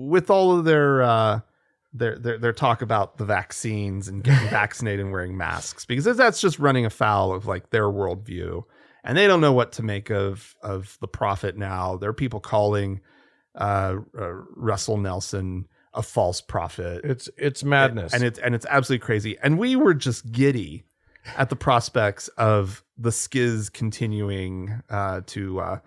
with all of their talk about the vaccines and getting vaccinated and wearing masks, because that's just running afoul of like their worldview, and they don't know what to make of the prophet now. There are people calling Russell Nelson a false prophet. It's madness, and it's absolutely crazy. And we were just giddy at the prospects of the schiz continuing to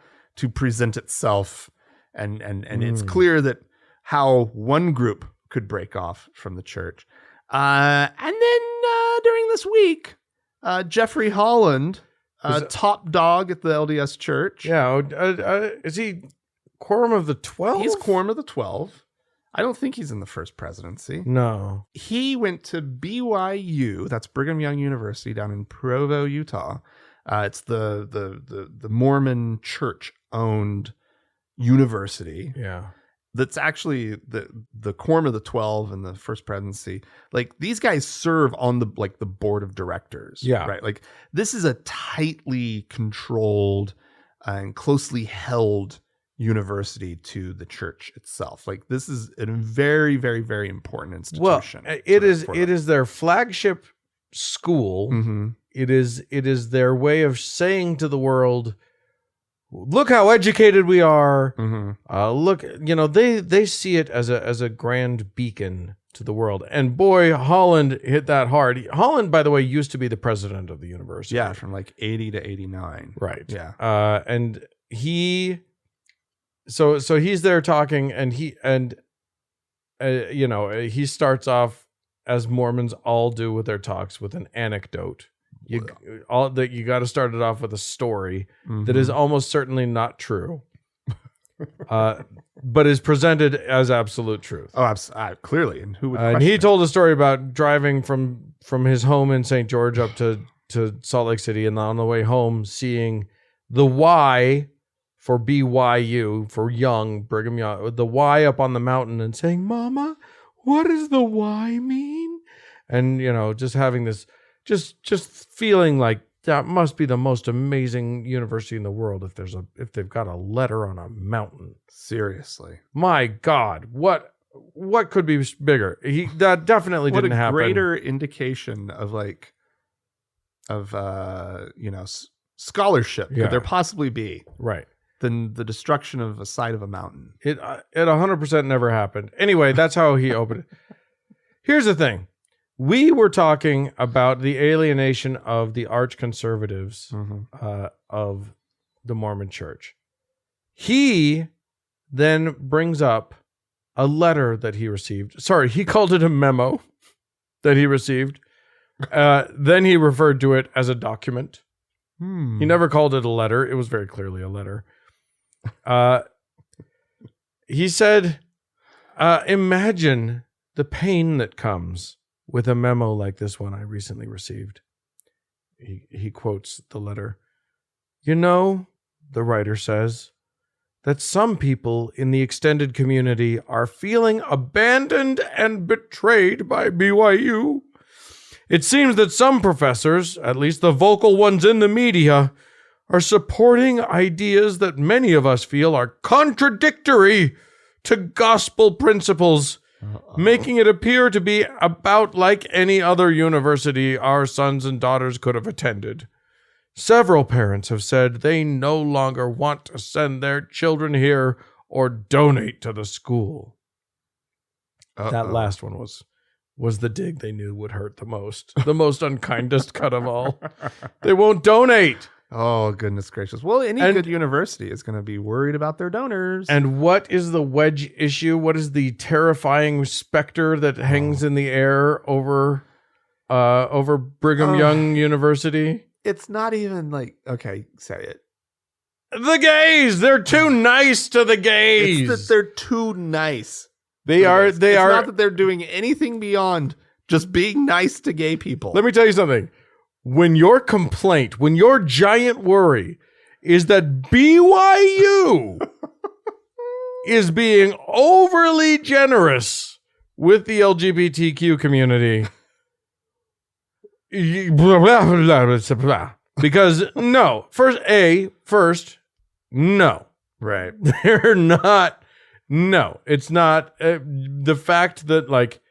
present itself, and it's clear that how one group could break off from the church. And then during this week, Jeffrey Holland, top dog at the LDS Church. Yeah. Is he Quorum of the 12? He's Quorum of the 12. I don't think he's in the first presidency. No. He went to BYU, that's Brigham Young University down in Provo, Utah. It's the Mormon Church owned university. Yeah. That's actually the Quorum of the 12 and the first presidency. Like these guys serve on the board of directors. Yeah. Right. Like this is a tightly controlled and closely held university to the church itself. Like this is a very, very, very important institution. Well, it is their flagship school. Mm-hmm. It is their way of saying to the world, look how educated we are. Mm-hmm. Look, they see it as a grand beacon to the world. And boy, Holland hit that hard. Holland, by the way, used to be the president of the university. Yeah, from like 80 to 89. Right. Yeah. And he, so he's there talking, and he starts off, as Mormons all do with their talks, with an anecdote. You got to start it off with a story that is almost certainly not true, but is presented as absolute truth. Oh, clearly. And who would? And he told a story about driving from his home in St. George up to Salt Lake City, and on the way home seeing the Y for BYU, for Young, Brigham Young, the Y up on the mountain, and saying, "Mama, what does the Y mean?" And just having this. Just feeling like that must be the most amazing university in the world if they've got a letter on a mountain. Seriously, my God, what could be bigger? That definitely didn't happen. What a greater indication of scholarship could there possibly be, right, than the destruction of a side of a mountain? It 100% never happened. Anyway, that's how he opened it. Here's the thing. We were talking about the alienation of the arch conservatives of the Mormon Church. He then brings up a letter that he received. Sorry, he called it a memo that he received. Then he referred to it as a document. He never called it a letter. It was very clearly a letter. He said, imagine the pain that comes with a memo like this one I recently received. He quotes the letter. The writer says, that some people in the extended community are feeling abandoned and betrayed by BYU. It seems that some professors, at least the vocal ones in the media, are supporting ideas that many of us feel are contradictory to gospel principles, making it appear to be about like any other university our sons and daughters could have attended. Several parents have said they no longer want to send their children here or donate to the school. That last one was the dig they knew would hurt the most unkindest cut of all. They won't donate. Oh, goodness gracious. Well, any good university is going to be worried about their donors. And what is the wedge issue? What is the terrifying specter that hangs in the air over Brigham Young University? It's not even like, okay, say it. The gays! They're too nice to the gays! It's that they're too nice. They are. It's not that they're doing anything beyond just being nice to gay people. Let me tell you something. When your complaint, when your giant worry is that BYU is being overly generous with the LGBTQ community, because no, first, no. Right. They're not. No, it's not. The fact that like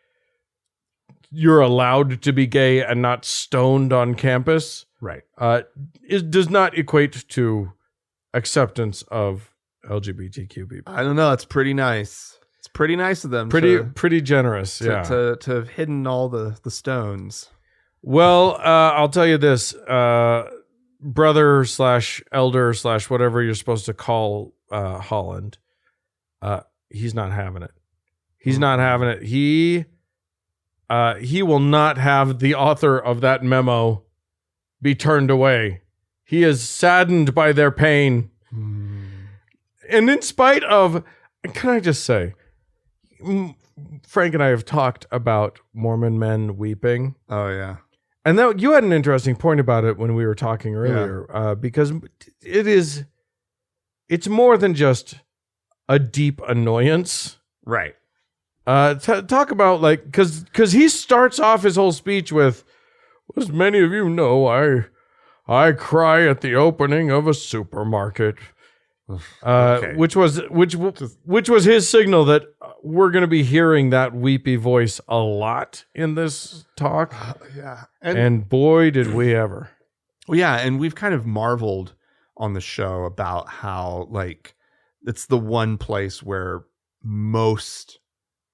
you're allowed to be gay and not stoned on campus, Right. does not equate to acceptance of LGBTQ people. I don't know. It's pretty nice. It's pretty nice of them. Pretty generous. to have hidden all the stones. Well, I'll tell you this, brother / elder / whatever you're supposed to call Holland. He's not having it. He's not having it. He will not have the author of that memo be turned away. He is saddened by their pain. And in spite of, can I just say, Frank and I have talked about Mormon men weeping. Oh, yeah. And that, you had an interesting point about it when we were talking earlier, because it's more than just a deep annoyance. Right. Talk about like, because he starts off his whole speech with, as many of you know, I cry at the opening of a supermarket, Okay. which was his signal that we're going to be hearing that weepy voice a lot in this talk. Yeah. And boy, did we ever. Well, yeah, and we've kind of marveled on the show about how like it's the one place where most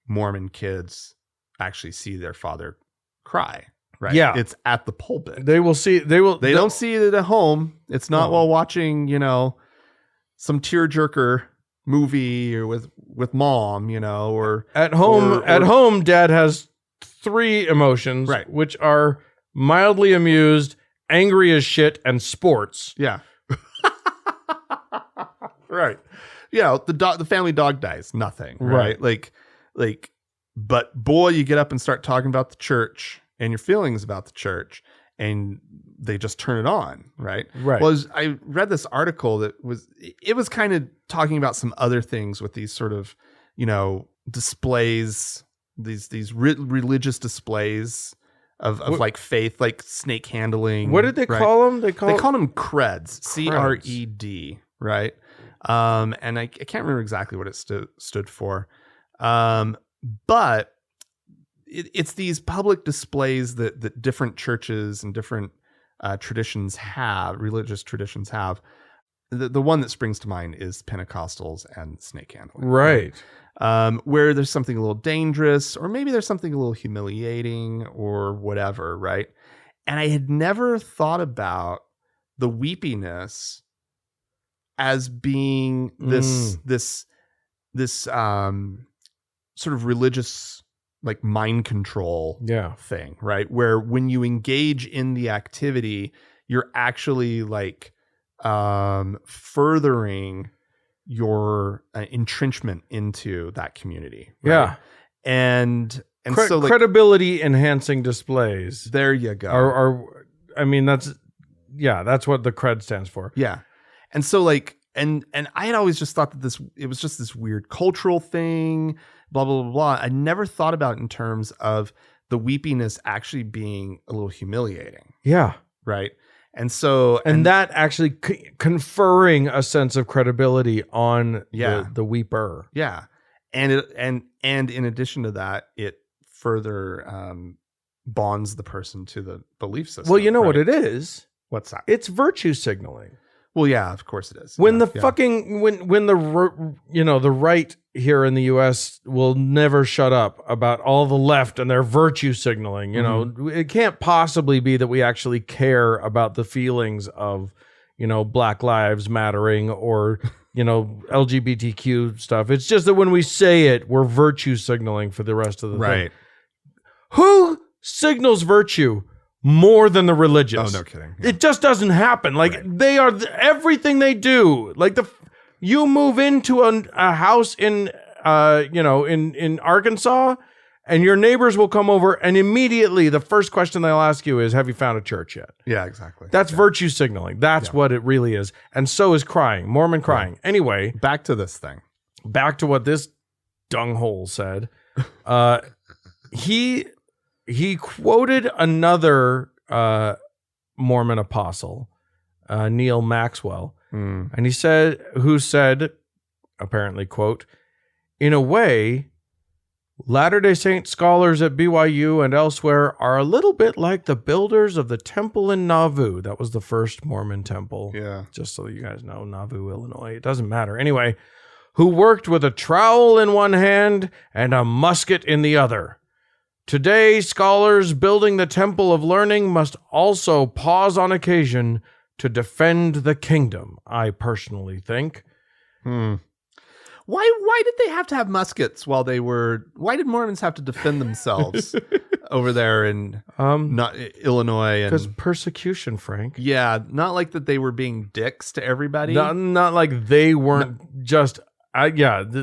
Mormon kids actually see their father cry. Right. Yeah. It's at the pulpit. They don't see it at home. It's not while watching, some tearjerker movie or with mom, or at home. At home, Dad has 3 emotions, right, which are mildly amused, angry as shit, and sports. Yeah. Right. Yeah, the family dog dies. Nothing. Right. Like, but boy, you get up and start talking about the church and your feelings about the church, and they just turn it on. Right. Right. Well, I read this article that was kind of talking about some other things with these sort of, displays, these religious displays of like faith, like snake handling. What did they call them? They called them creds. CRED. Right. And I can't remember exactly what it stood for. But it's these public displays that different churches and different religious traditions have. The one that springs to mind is Pentecostals and snake handling. Right. Where there's something a little dangerous, or maybe there's something a little humiliating or whatever. Right. And I had never thought about the weepiness as being this sort of religious, like mind control thing, right? Where when you engage in the activity, you're actually like furthering your entrenchment into that community. Right? Yeah. And so like, credibility enhancing displays. There you go. That's what the cred stands for. Yeah. And so like, and I had always just thought that it was just this weird cultural thing, blah, blah, blah, blah. I never thought about it in terms of the weepiness actually being a little humiliating. Yeah. Right. And so, and that actually conferring a sense of credibility on the weeper. Yeah. And in addition to that, it further bonds the person to the belief system. Well, you know what it is? What's that? It's virtue signaling. Well, yeah, of course it is. When when the right here in the U.S. will never shut up about all the left and their virtue signaling, it can't possibly be that we actually care about the feelings of, Black Lives Mattering or, LGBTQ stuff. It's just that when we say it, we're virtue signaling for the rest of the thing. Who signals virtue more than the religious? Oh, no kidding. Yeah. It just doesn't happen. Like they are everything they do. Like you move into a house in in Arkansas, and your neighbors will come over, and immediately the first question they'll ask you is, have you found a church yet? Yeah, exactly. That's virtue signaling. That's what it really is. And so is crying, Mormon crying. Right. Anyway, Back to this thing. back to what this dunghole said. He quoted another Mormon apostle, Neil Maxwell, and he said, apparently, quote, "In a way, Latter-day Saint scholars at BYU and elsewhere are a little bit like the builders of the temple in Nauvoo." That was the first Mormon temple. Yeah. Just so you guys know, Nauvoo, Illinois. It doesn't matter. Anyway, who worked with a trowel in one hand and a musket in the other. Today, scholars building the Temple of Learning must also pause on occasion to defend the kingdom, I personally think. Why did they have to have muskets why did Mormons have to defend themselves over there in not Illinois? Because persecution, Frank. Yeah, not like that they were being dicks to everybody. Not like they weren't just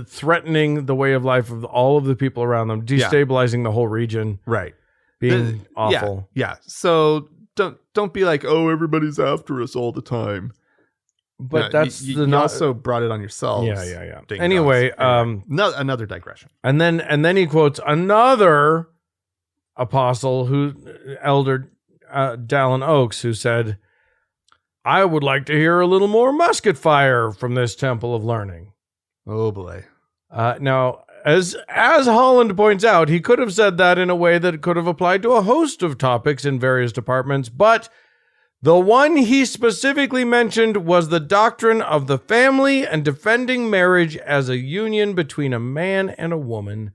threatening the way of life of all of the people around them, destabilizing the whole region, Right. being awful. Yeah. So don't be like, oh, everybody's after us all the time. But that's you also brought it on yourselves. Yeah. Ding Anyway, dongs. Another digression. and then he quotes another apostle, Elder Dallin Oaks, who said, "I would like to hear a little more musket fire from this Temple of Learning." Oh boy. Now, as Holland points out, he could have said that in a way that could have applied to a host of topics in various departments, but the one he specifically mentioned was the doctrine of the family and defending marriage as a union between a man and a woman.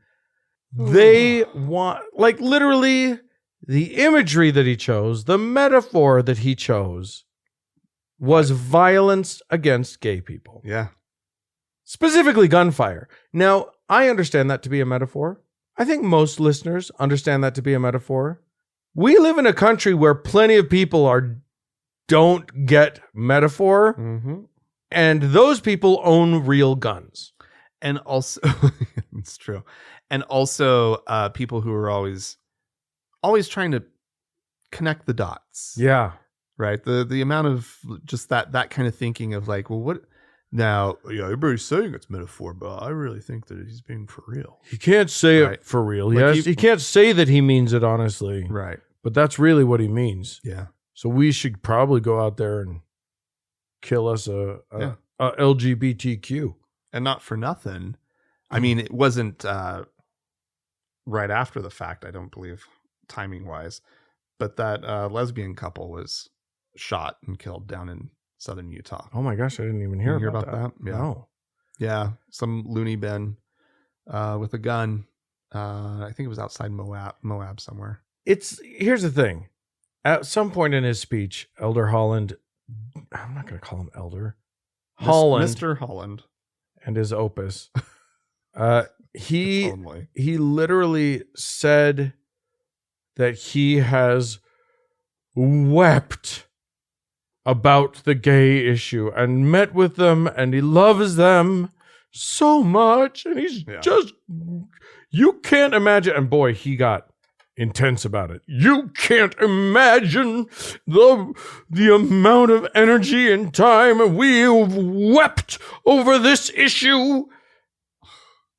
They want, like, literally the imagery that he chose, the metaphor that he chose was violence against gay people. Yeah. Specifically gunfire. Now, I understand that to be a metaphor. I think most listeners understand that to be a metaphor. We live in a country where plenty of people don't get metaphor, and those people own real guns. And also, it's true. And also, people who are always trying to connect the dots. Yeah. Right. The amount of just that kind of thinking of like, well, what now? Yeah, everybody's saying it's metaphor, but I really think that he's being for real. He can't say it for real. He can't say that he means it honestly. Right. But that's really what he means. Yeah. So we should probably go out there and kill us a LGBTQ. And not for nothing. I mean, it wasn't right after the fact, I don't believe, timing wise, but that lesbian couple was shot and killed down in southern Utah. Oh my gosh, I didn't even hear about that. Yeah. No. Yeah. Some loony bin with a gun. I think it was outside Moab somewhere. Here's the thing. At some point in his speech, Elder Holland, I'm not going to call him Elder, Holland, Mr. Holland, and his opus, he literally said that he has wept about the gay issue and met with them, and he loves them so much, and he's just, you can't imagine, and boy, he got intense about it. You can't imagine the amount of energy and time we've wept over this issue.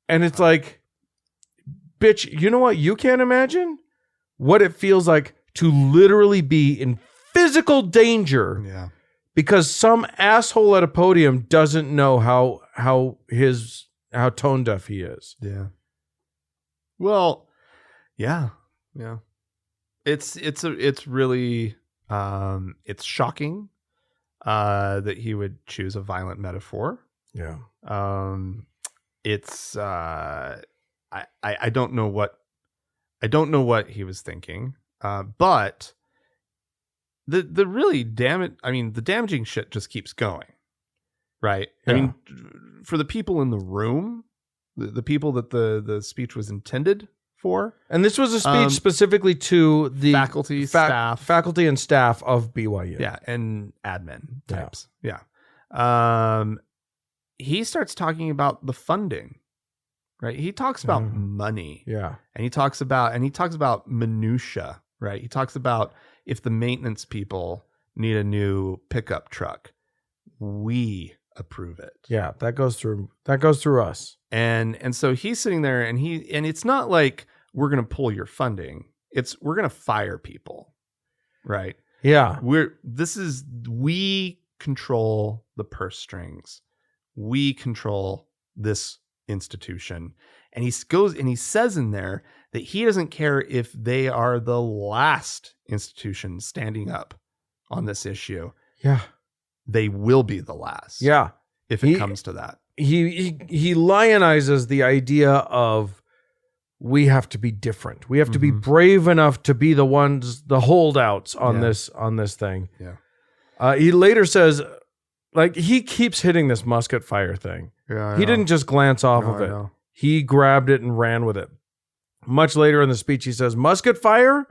And it's like, bitch, you know what? You can't imagine what it feels like to literally be in physical danger because some asshole at a podium doesn't know how tone deaf he is. Yeah. Well, yeah. Yeah. It's really it's shocking that he would choose a violent metaphor. Yeah. It's I don't know what he was thinking. But the really the damaging shit just keeps going. Right? Yeah. I mean, for the people in the room, the people that the speech was intended for. And this was a speech specifically to the faculty and staff of BYU. Yeah, and admin types. Yeah. He starts talking about the funding, right? He talks about money. Yeah. And he talks about minutia, right? He talks about if the maintenance people need a new pickup truck, we approve it. Yeah, that goes through us. And so he's sitting there and it's not like we're going to pull your funding. We're going to fire people. Right? Yeah. We control the purse strings. We control this institution. And he goes and he says in there that he doesn't care if they are the last institution standing up on this issue. Yeah. They will be the last. Yeah. If it comes to that. He lionizes the idea of we have to be different. We have to be brave enough to be the holdouts on this thing. Yeah. He later says, like, he keeps hitting this musket fire thing. Yeah. He didn't just glance off of it. He grabbed it and ran with it. Much later in the speech, he says, musket fire?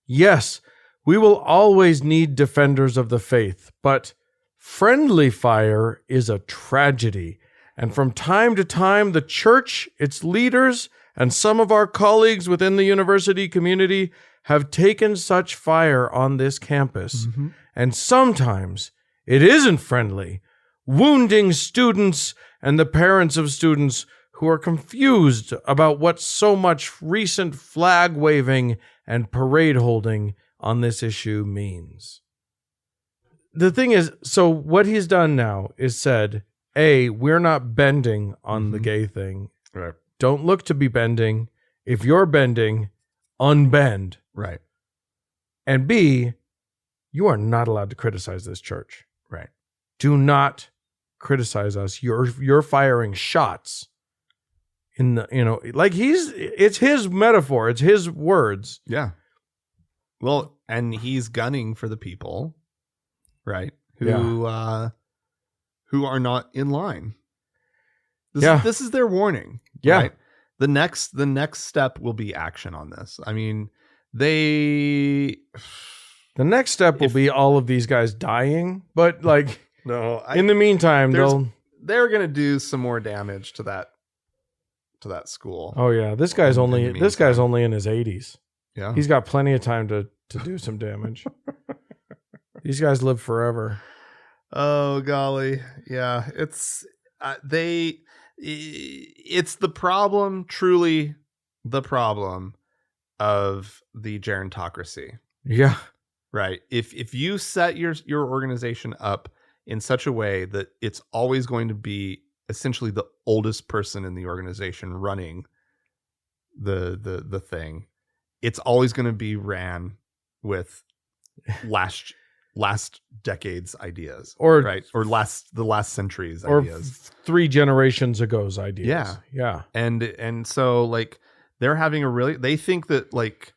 Yes, we will always need defenders of the faith, but friendly fire is a tragedy. And from time to time, the church, its leaders, and some of our colleagues within the university community have taken such fire on this campus. Mm-hmm. And sometimes it isn't friendly, wounding students and the parents of students who are confused about what so much recent flag waving and parade holding on this issue means. The thing is, so what he's done now is said, A, we're not bending on the gay thing. Right. Don't look to be bending. If you're bending, unbend. Right. And B, you are not allowed to criticize this church. Right. Do not criticize us. You're firing shots in the, like it's his metaphor. It's his words. Yeah. Well, and he's gunning for the people, right? Who are not in line. This is their warning. Yeah. Right? The next step will be action on this. I mean, the next step will be all of these guys dying, but like in the meantime, they're going to do some more damage to that school. Oh yeah, this guy's only in his 80s. Yeah. He's got plenty of time to do some damage. These guys live forever. Oh golly. Yeah, it's the problem, truly the problem of the gerontocracy. Yeah. Right. If you set your organization up in such a way that it's always going to be essentially the oldest person in the organization running the thing, it's always going to be ran with last decade's ideas, or the last century's ideas, 3 generations ago's ideas. Yeah. And so like they're having they think that like,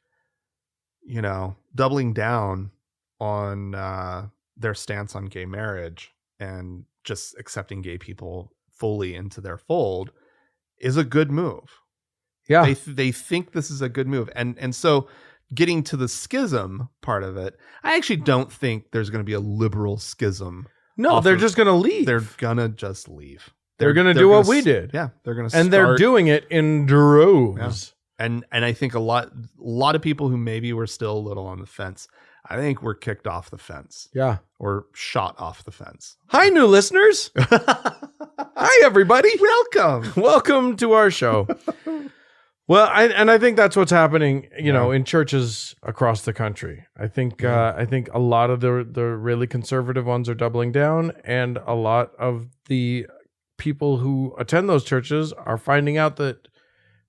doubling down on their stance on gay marriage and just accepting gay people fully into their fold is a good move. Yeah. They think this is a good move. And so getting to the schism part of it, I actually don't think there's going to be a liberal schism. No, they're just going to leave. They're going to just leave. They're going to do what we did. Yeah. They're going to and they're doing it in droves. Yeah. And I think a lot of people who maybe were still a little on the fence, I think we're kicked off the fence. Yeah. Or shot off the fence. Hi, new listeners. Hi, everybody. Welcome to our show. Well, I think that's what's happening, in churches across the country. I think a lot of the really conservative ones are doubling down, and a lot of the people who attend those churches are finding out that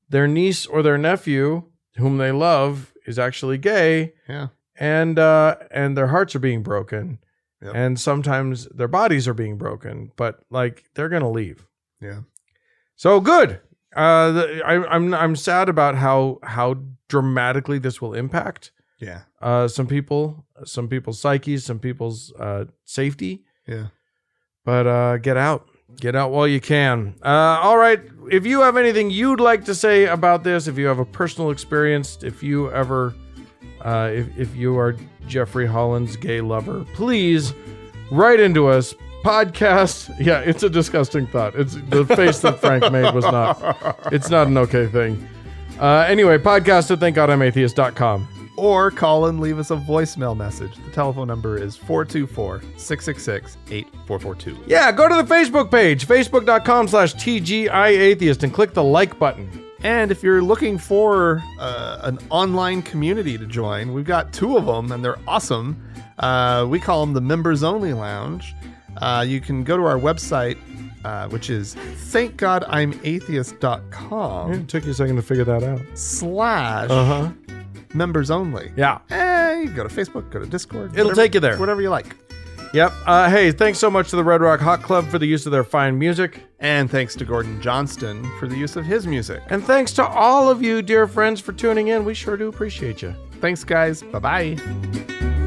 their niece or their nephew, whom they love, is actually gay. Yeah. And their hearts are being broken. Yep. And sometimes their bodies are being broken, but like they're going to leave. Yeah. So good. I'm sad about how dramatically this will impact. Yeah. Some people's psyches, some people's safety. Yeah. But get out while you can. All right. If you have anything you'd like to say about this, if you have a personal experience, if you ever, if you are Jeffrey Holland's gay lover, please write into us. podcast. Yeah, it's a disgusting thought. It's the face that Frank made was not. It's not an okay thing. Anyway, podcast at thankgodimatheist.com. Or call and leave us a voicemail message. The telephone number is 424-666-8442. Yeah, go to the Facebook page, facebook.com/TGIAtheist, and click the like button. And if you're looking for an online community to join, we've got 2 of them, and they're awesome. We call them the Members Only Lounge. You can go to our website, which is thankgodimatheist.com. It took you a second to figure that out. / members only. Yeah. You can go to Facebook, go to Discord. It'll take you there. Whatever you like. Yep. Hey, thanks so much to the Red Rock Hot Club for the use of their fine music. And thanks to Gordon Johnston for the use of his music. And thanks to all of you, dear friends, for tuning in. We sure do appreciate you. Thanks, guys. Bye-bye.